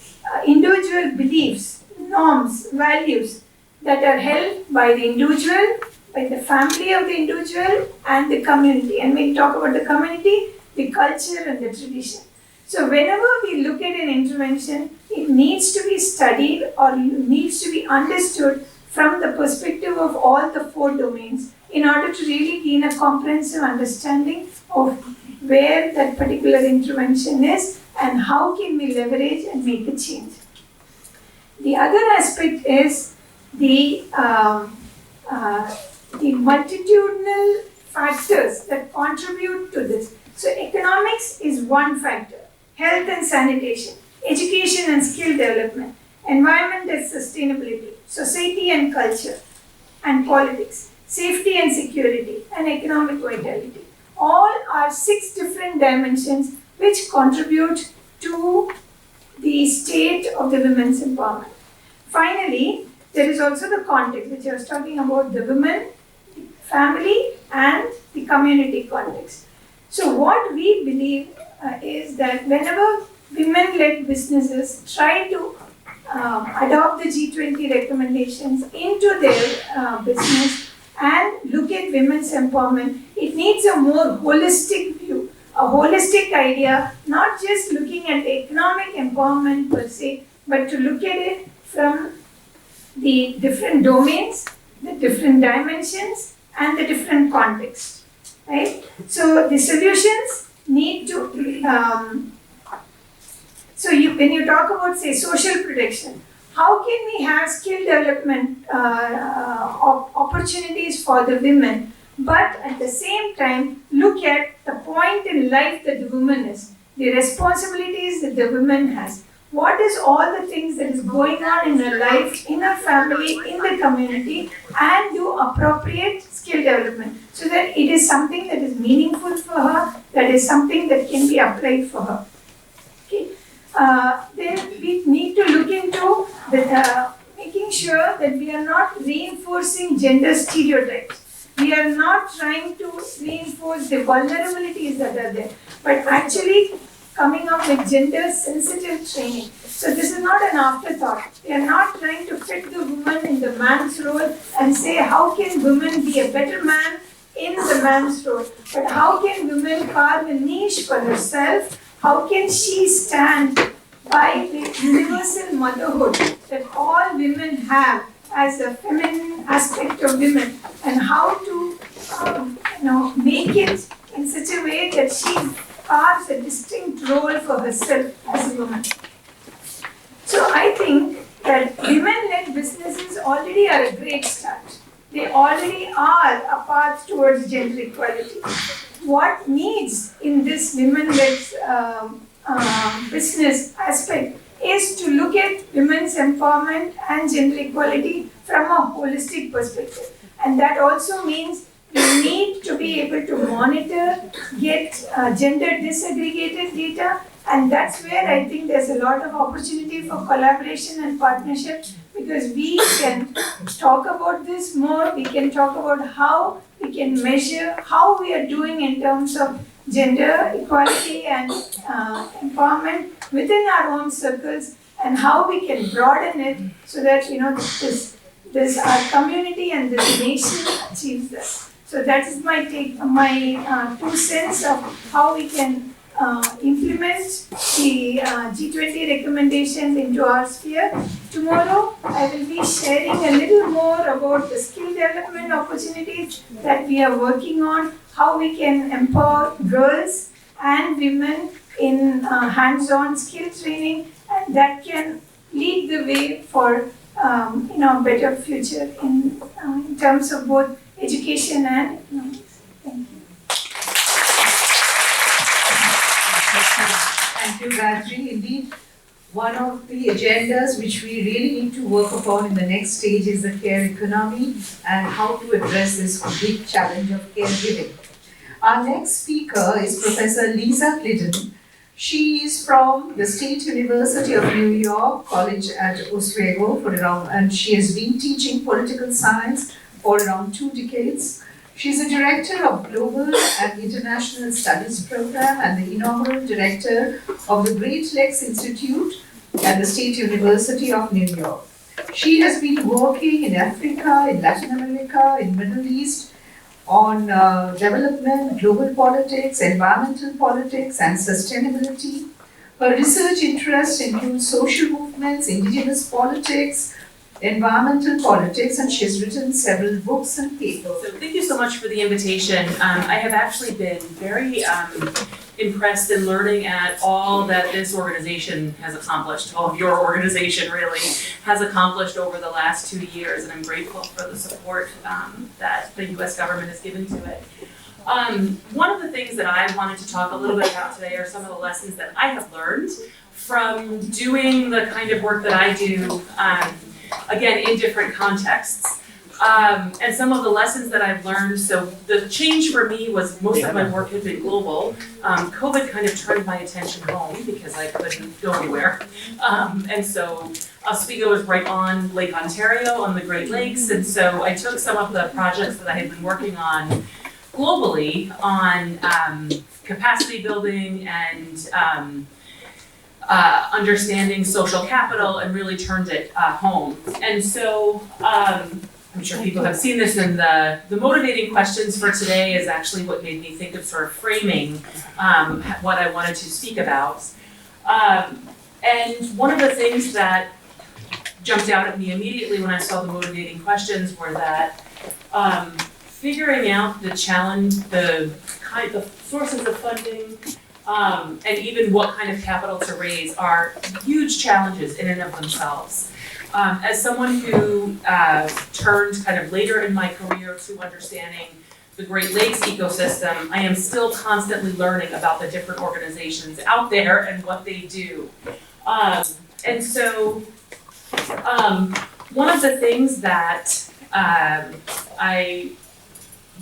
individual beliefs, norms, values that are held by the individual, by the family of the individual, and the community. And when we talk about the community, the culture and the tradition. So whenever we look at an intervention, it needs to be studied or needs to be understood from the perspective of all the four domains in order to really gain a comprehensive understanding of where that particular intervention is and how can we leverage and make a change. The other aspect is the multitudinal factors that contribute to this. So economics is one factor, health and sanitation, education and skill development, environment and sustainability, society and culture, and politics, safety and security, and economic vitality. All are 6 different dimensions which contribute to the state of the women's empowerment. Finally, there is also the context, which I was talking about, the women, family, and the community context. So what we believe is that whenever women-led businesses try to adopt the G20 recommendations into their business and look at women's empowerment, it needs a more holistic view, a holistic idea, not just looking at economic empowerment per se, but to look at it from the different domains, the different dimensions, and the different contexts, right? So the solutions need to, when you talk about, say, social protection, how can we have skill development opportunities for the women, but at the same time look at the point in life that the woman is, the responsibilities that the woman has. What is all the things that is going on in her life, in her family, in the community, and do appropriate skill development so that it is something that is meaningful for her, that is something that can be applied for her. Okay. Then we need to look into making sure that we are not reinforcing gender stereotypes. We are not trying to reinforce the vulnerabilities that are there, but actually coming up with gender-sensitive training. So this is not an afterthought. We are not trying to fit the woman in the man's role and say how can women be a better man in the man's role, but how can women carve a niche for herself? How can she stand by the universal motherhood that all women have as a feminine aspect of women, and how to make it in such a way that she carves a distinct role for herself as a woman. So I think that women-led businesses already are a great start. They already are a path towards gender equality. What needs in this women-led business aspect is to look at women's empowerment and gender equality from a holistic perspective. And that also means we need to be able to monitor, get gender disaggregated data, and that's where I think there's a lot of opportunity for collaboration and partnership, because we can talk about this more, we can talk about how we can measure how we are doing in terms of gender equality and empowerment within our own circles, and how we can broaden it so that this our community and this nation achieves that. So that is my take, my 2 cents of how we can implement the G20 recommendations into our sphere. Tomorrow, I will be sharing a little more about the skill development opportunities that we are working on, how we can empower girls and women in hands-on skill training, and that can lead the way for better future in terms of both education and economics. Thank you. Thank you, Gayatri. Indeed, one of the agendas which we really need to work upon in the next stage is the care economy and how to address this big challenge of caregiving. Our next speaker is Professor Lisa Glidden. She is from the State University of New York, College at Oswego, and she has been teaching political science for around 2 decades. She is a director of Global and International Studies Program and the inaugural director of the Great Lakes Institute at the State University of New York. She has been working in Africa, in Latin America, in Middle East on development, global politics, environmental politics, and sustainability. Her research interests include social movements, indigenous politics, environmental politics, and she has written several books and papers. So thank you so much for the invitation. I have actually been very impressed in learning at all that this organization has accomplished, all of your organization really has accomplished over the last 2 years, and I'm grateful for the support that the US government has given to it. One of the things that I wanted to talk a little bit about today are some of the lessons that I have learned from doing the kind of work that I do, again, in different contexts. And some of the lessons that I've learned, so the change for me was most of my work had been global. COVID kind of turned my attention home because I couldn't go anywhere. And so Oswego was right on Lake Ontario on the Great Lakes. And so I took some of the projects that I had been working on globally on capacity building and understanding social capital and really turned it home. And so I'm sure people have seen this in the motivating questions for today is actually what made me think of sort of framing what I wanted to speak about. And one of the things that jumped out at me immediately when I saw the motivating questions were that figuring out the challenge, the sources of funding, and even what kind of capital to raise are huge challenges in and of themselves. As someone who turned kind of later in my career to understanding the Great Lakes ecosystem, I am still constantly learning about the different organizations out there and what they do. And so one of the things that I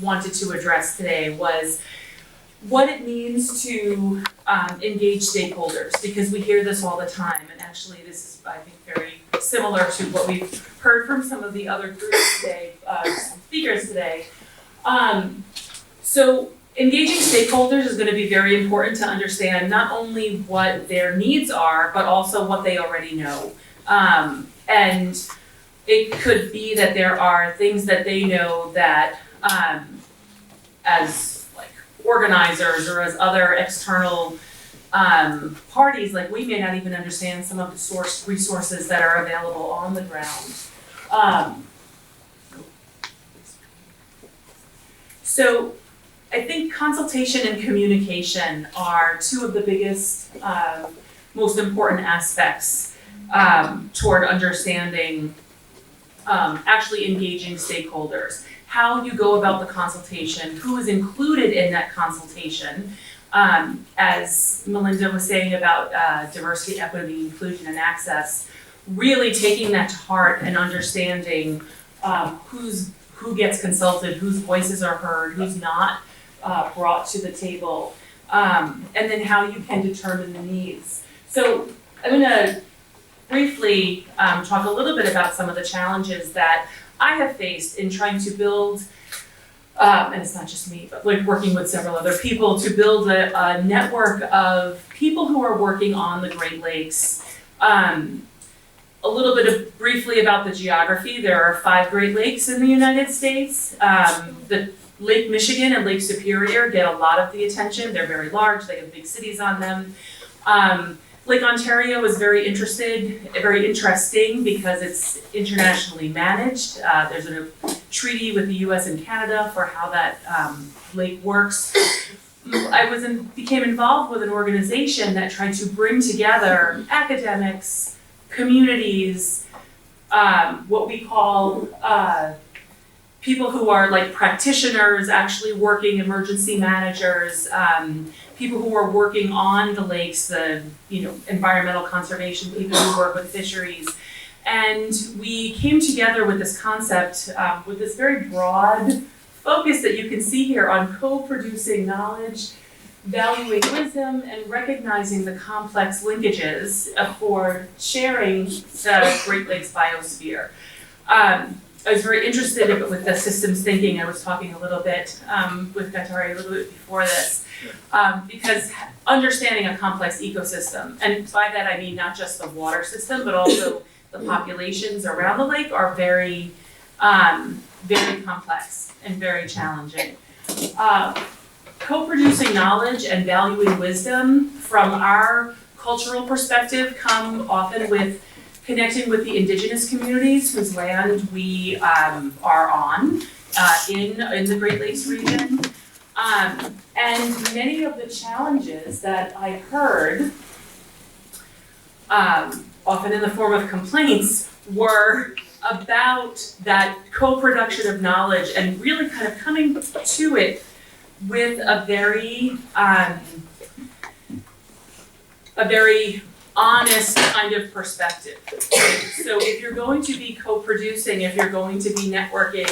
wanted to address today was what it means to engage stakeholders, because we hear this all the time, and actually this is, I think, very similar to what we've heard from some of the other groups today, speakers today. So engaging stakeholders is going to be very important to understand not only what their needs are, but also what they already know. And it could be that there are things that they know that as like organizers or as other external parties, like we may not even understand some of the source resources that are available on the ground. So I think consultation and communication are two of the biggest, most important aspects toward understanding, actually engaging stakeholders. How you go about the consultation, who is included in that consultation. As Melinda was saying about diversity, equity, inclusion, and access, really taking that to heart and understanding who gets consulted, whose voices are heard, who's not brought to the table, and then how you can determine the needs. So I'm gonna briefly talk a little bit about some of the challenges that I have faced in trying to build, and it's not just me, but like working with several other people to build a network of people who are working on the Great Lakes. A little bit briefly about the geography. There are 5 Great Lakes in the United States. The Lake Michigan and Lake Superior get a lot of the attention. They're very large, they have big cities on them. Lake Ontario is very interesting because it's internationally managed. There's a treaty with the US and Canada for how that lake works. I became involved with an organization that tried to bring together academics, communities, what we call people who are like practitioners, actually working emergency managers, people who are working on the lakes, the environmental conservation people who work with fisheries. And we came together with this concept, with this very broad focus that you can see here on co-producing knowledge, valuing wisdom, and recognizing the complex linkages for sharing the Great Lakes biosphere. I was very interested with the systems thinking. I was talking a little bit with Gatari a little bit before this, because understanding a complex ecosystem, and by that I mean not just the water system, but also the populations around the lake are very, very complex and very challenging. Co-producing knowledge and valuing wisdom from our cultural perspective come often with connecting with the indigenous communities whose land we are on in the Great Lakes region. And many of the challenges that I heard, often in the form of complaints, were about that co-production of knowledge and really kind of coming to it with a very honest kind of perspective. So if you're going to be co-producing, if you're going to be networking,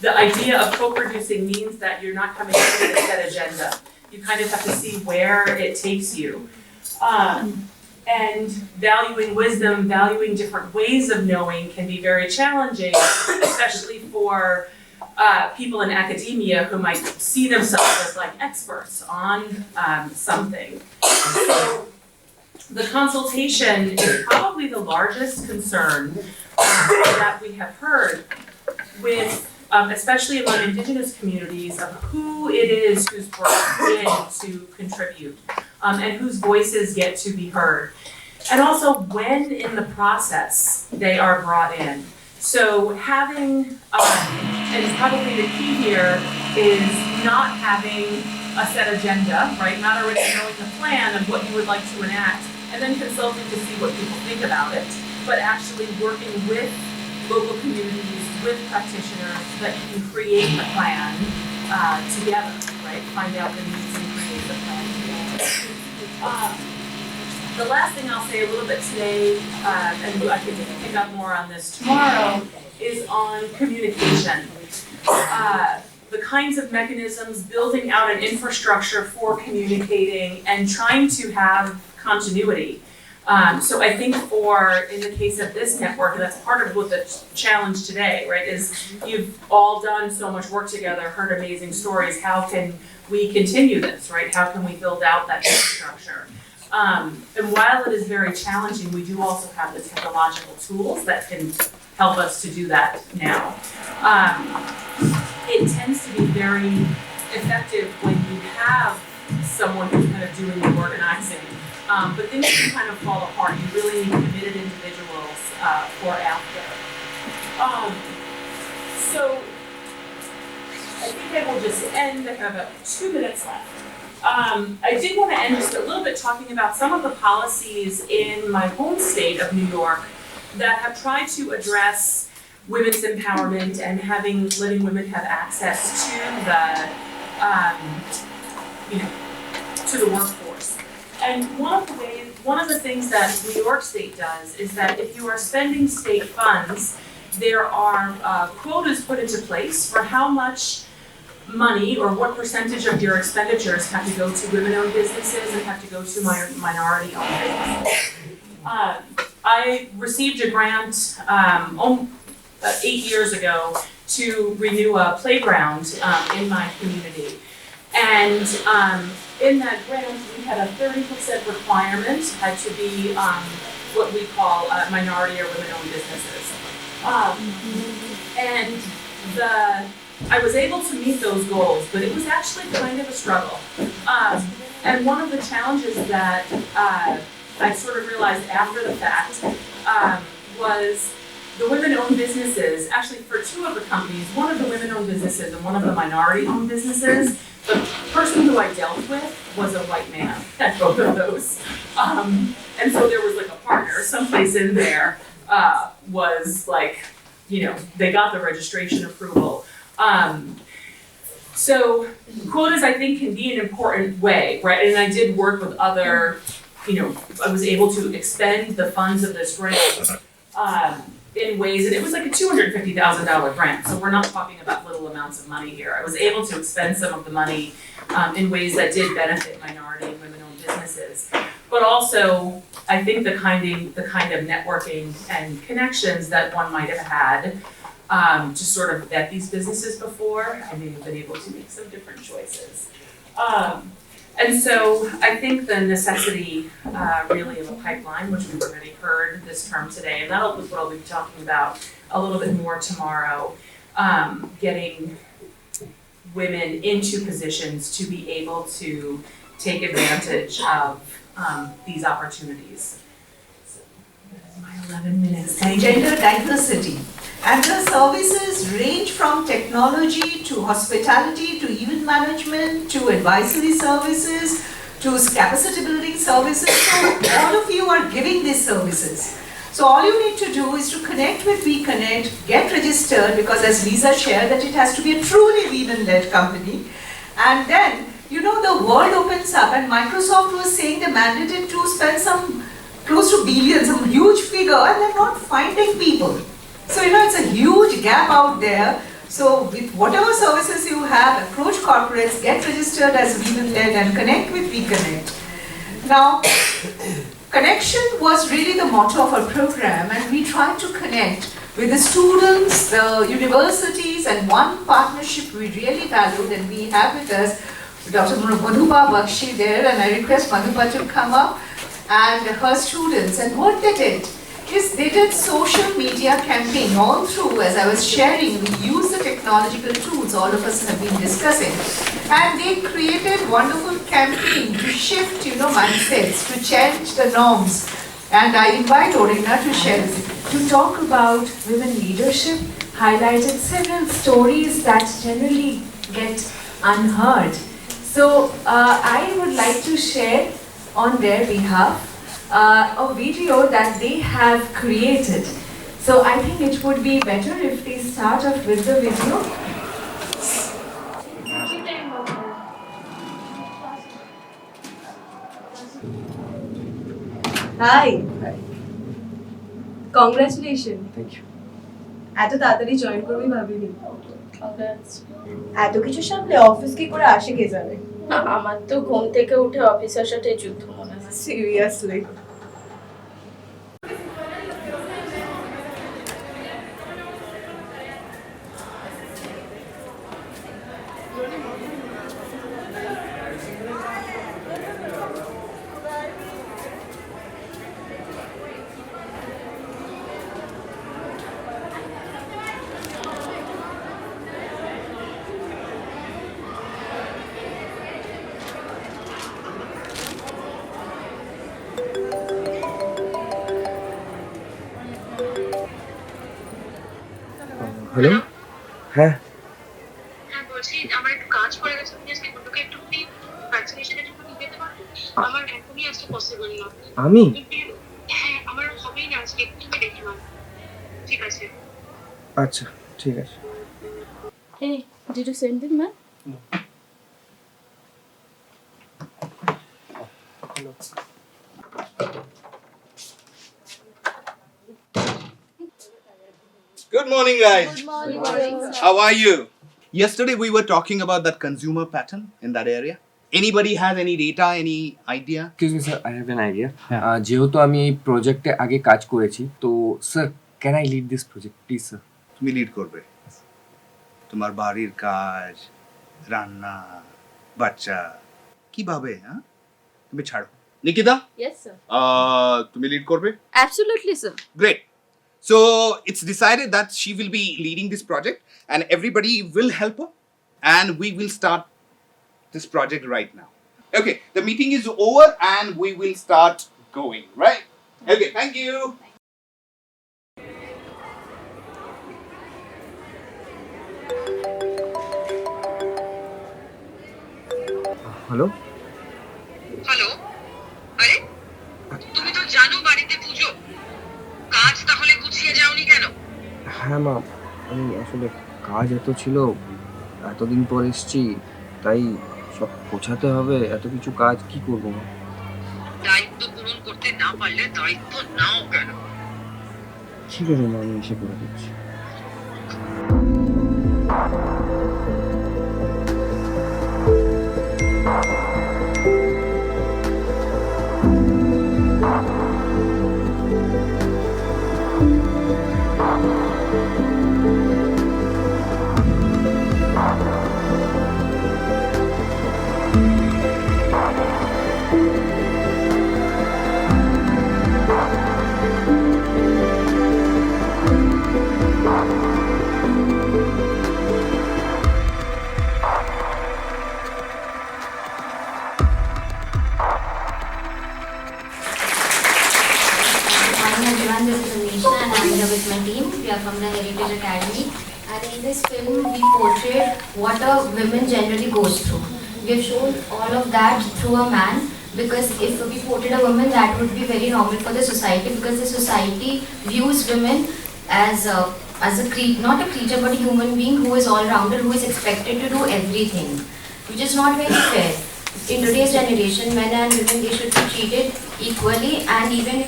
the idea of co-producing means that you're not coming in with a set agenda. You kind of have to see where it takes you. And valuing wisdom, valuing different ways of knowing can be very challenging, especially for people in academia who might see themselves as like experts on something. So the consultation is probably the largest concern that we have heard with, especially among Indigenous communities, of who it is who's brought in to contribute and whose voices get to be heard. And also when in the process they are brought in. So having, and probably the key here is not having a set agenda, right? Not already knowing the plan of what you would like to enact, and then consulting to see what people think about it, but actually working with local communities, with practitioners, so that you can create the plan together, right? Find out the needs and create the plan together. The last thing I'll say a little bit today, and I can pick up more on this tomorrow, is on communication. The kinds of mechanisms, building out an infrastructure for communicating and trying to have continuity. So I think in the case of this network, that's part of what the challenge today, right, is you've all done so much work together, heard amazing stories. How can we continue this, right? How can we build out that infrastructure? And while it is very challenging, we do also have the technological tools that can help us to do that now. It tends to be very effective when you have someone who's kind of doing the organizing. But things can kind of fall apart. You really need committed individuals for after. So I think I will just end. I have about 2 minutes left. I did want to end just a little bit talking about some of the policies in my home state of New York that have tried to address women's empowerment and letting women have access to the workforce. And one of the things that New York State does is that if you are spending state funds, there are quotas put into place for how much money or what percentage of your expenditures have to go to women-owned businesses and have to go to minority-owned businesses. I received a grant 8 years ago to renew a playground in my community. And in that grant, we had a 30% requirement had to be what we call minority or women-owned businesses. And I was able to meet those goals, but it was actually kind of a struggle. And one of the challenges that I sort of realized after the fact was the women-owned businesses, actually for 2 of the companies, one of the women-owned businesses and one of the minority-owned businesses, the person who I dealt with was a white man at both of those. And so there was like a partner someplace in there was like, they got the registration approval. So quotas, I think, can be an important way, right? And I did work with other, I was able to expend the funds of this grant in ways, and it was like a $250,000 grant, so we're not talking about little amounts of money here. I was able to expend some of the money in ways that did benefit minority and women-owned businesses. But also, I think the kind of networking and connections that one might have had to sort of vet these businesses before, I may have been able to make some different choices. And so I think the necessity really of a pipeline, which we've already heard this term today, and that'll be what I'll be talking about a little bit more tomorrow, getting women into positions to be able to take advantage of these opportunities. So that is my 11 minutes. Thank you. Gender diversity. And the services range from technology to hospitality to event management to advisory services to capacity building services. So all of you are giving these services. So all you need to do is to connect with WeConnect, get registered, because as Lisa shared that it has to be a truly women-led company, and then you know, the world opens up and Microsoft was saying they mandated to spend some close to billions, some huge figure, and they're not finding people. So, you know, it's a huge gap out there. So, with whatever services you have, approach corporates, get registered as women-led and connect with WeConnect. Now, connection was really the motto of our program, and we tried to connect with the students, the universities, and one partnership we really valued and we have with us Dr. Madhuba Bakshi there, and I request Madhuba to come up, and her students. And what they did is they did social media campaign all through. As I was sharing, we use the technological tools all of us have been discussing, and they created wonderful campaign to shift, you know, mindsets, to change the norms. And I invite Orina to share, to talk about women leadership, highlighted several stories that generally get unheard. So I would like to share on their behalf a video that they have created. So I think it would be better if they start off with the video. Hi. Congratulations. Thank you. এত তাড়াতাড়ি join করবি ভাবিনি। এত কিছু সামলে office কি করে আসে কে জানে। আমার তো ঘুম থেকে উঠে অফিস আসাটাই যুদ্ধ মনে হয়। সিরিয়াসলি। হ্যালো, হ্যাঁ হ্যাঁ বলছি আমার একটু কাজ পড়ে গেছে, আপনি আজকে গুড্ডুকে একটু ভ্যাকসিনেশনের জন্য নিয়ে যেতে পারবেন? আমার এখনই আজকে পসিবল না। আমি হ্যাঁ আমার হবেই না আজকে, একটু দেখে নাও। ঠিক আছে। আচ্ছা ঠিক আছে। Hey, did you send it, man? Hello. Good morning, guys. Good morning. How are you? Yesterday we were talking about that consumer pattern in that area. Anybody has any data, any idea? Excuse me sir, I have an idea. যেহেতু আমি এই প্রজেক্টে আগে কাজ করেছি, তো sir can I lead this project please sir? তুমি lead করবে। তোমার বাড়ির কাজ, রান্না, বাচ্চা কিভাবে, হ্যাঁ? তুমি ছাড়ো। Nikita, Yes, sir. তুমি লিড করবে? Absolutely, sir. Great. So it's decided that she will be leading this project and everybody will help her and we will start this project right now. Okay, the meeting is over and we will start going, right? Okay, thank you. Hello. Hello, আরে তুমি তো জানো বাড়িতে পুজো, কাজ তাহলে গুছিয়ে যাওনি কেন? হ্যাঁ মা, আমি আসলে কাজ এত ছিল, এতদিন পর এসছি, তাই সব গোছাতে হবে, এত কিছু কাজ কি করবো মা? দায়িত্ব পূরণ করতে না পারলে দায়িত্ব নাও কেন? ঠিক আছে মা, আমি এসে করে দিচ্ছি। Everyone, this is Anisha and I'm here with my team. We are from the Heritage Academy, and in this film we portrayed what a woman generally goes through. We have shown all of that through a man, because if we portrayed a woman, that would be very normal for the society, because the society views women as not a creature but a human being who is all-rounded, who is expected to do everything. which is not very fair. In today's generation, men and women, they should be treated equally, and even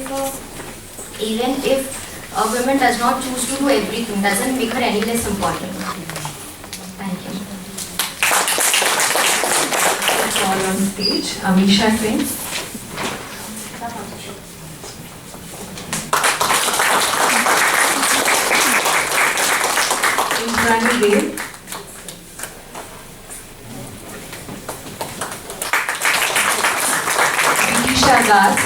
if a woman does not choose to do everything, doesn't make her any less important. Thank you. That's all on stage. Amisha Singh. Indrani Dev. Vitisha Das.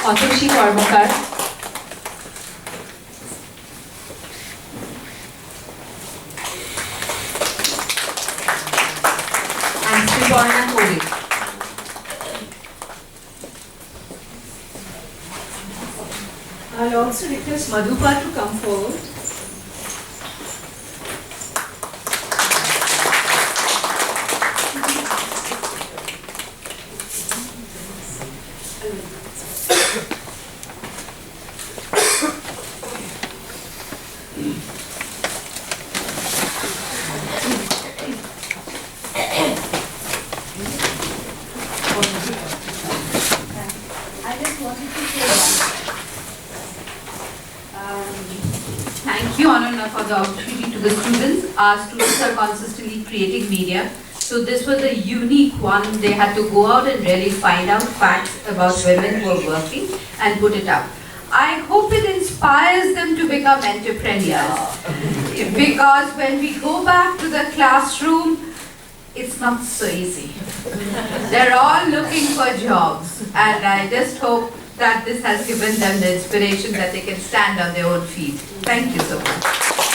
Atoshi Karmakar. And Sriborna Kohli. I'll also request Madhupa to come forward. Thank you, Anna, for the opportunity to the students. Our students are consistently creating media. So this was a unique one. They had to go out and really find out facts about women who are working and put it up. I hope it inspires them to become entrepreneurs. Because when we go back to the classroom, it's not so easy. They're all looking for jobs. And I just hope that this has given them the inspiration that they can stand on their own feet. Thank you so much.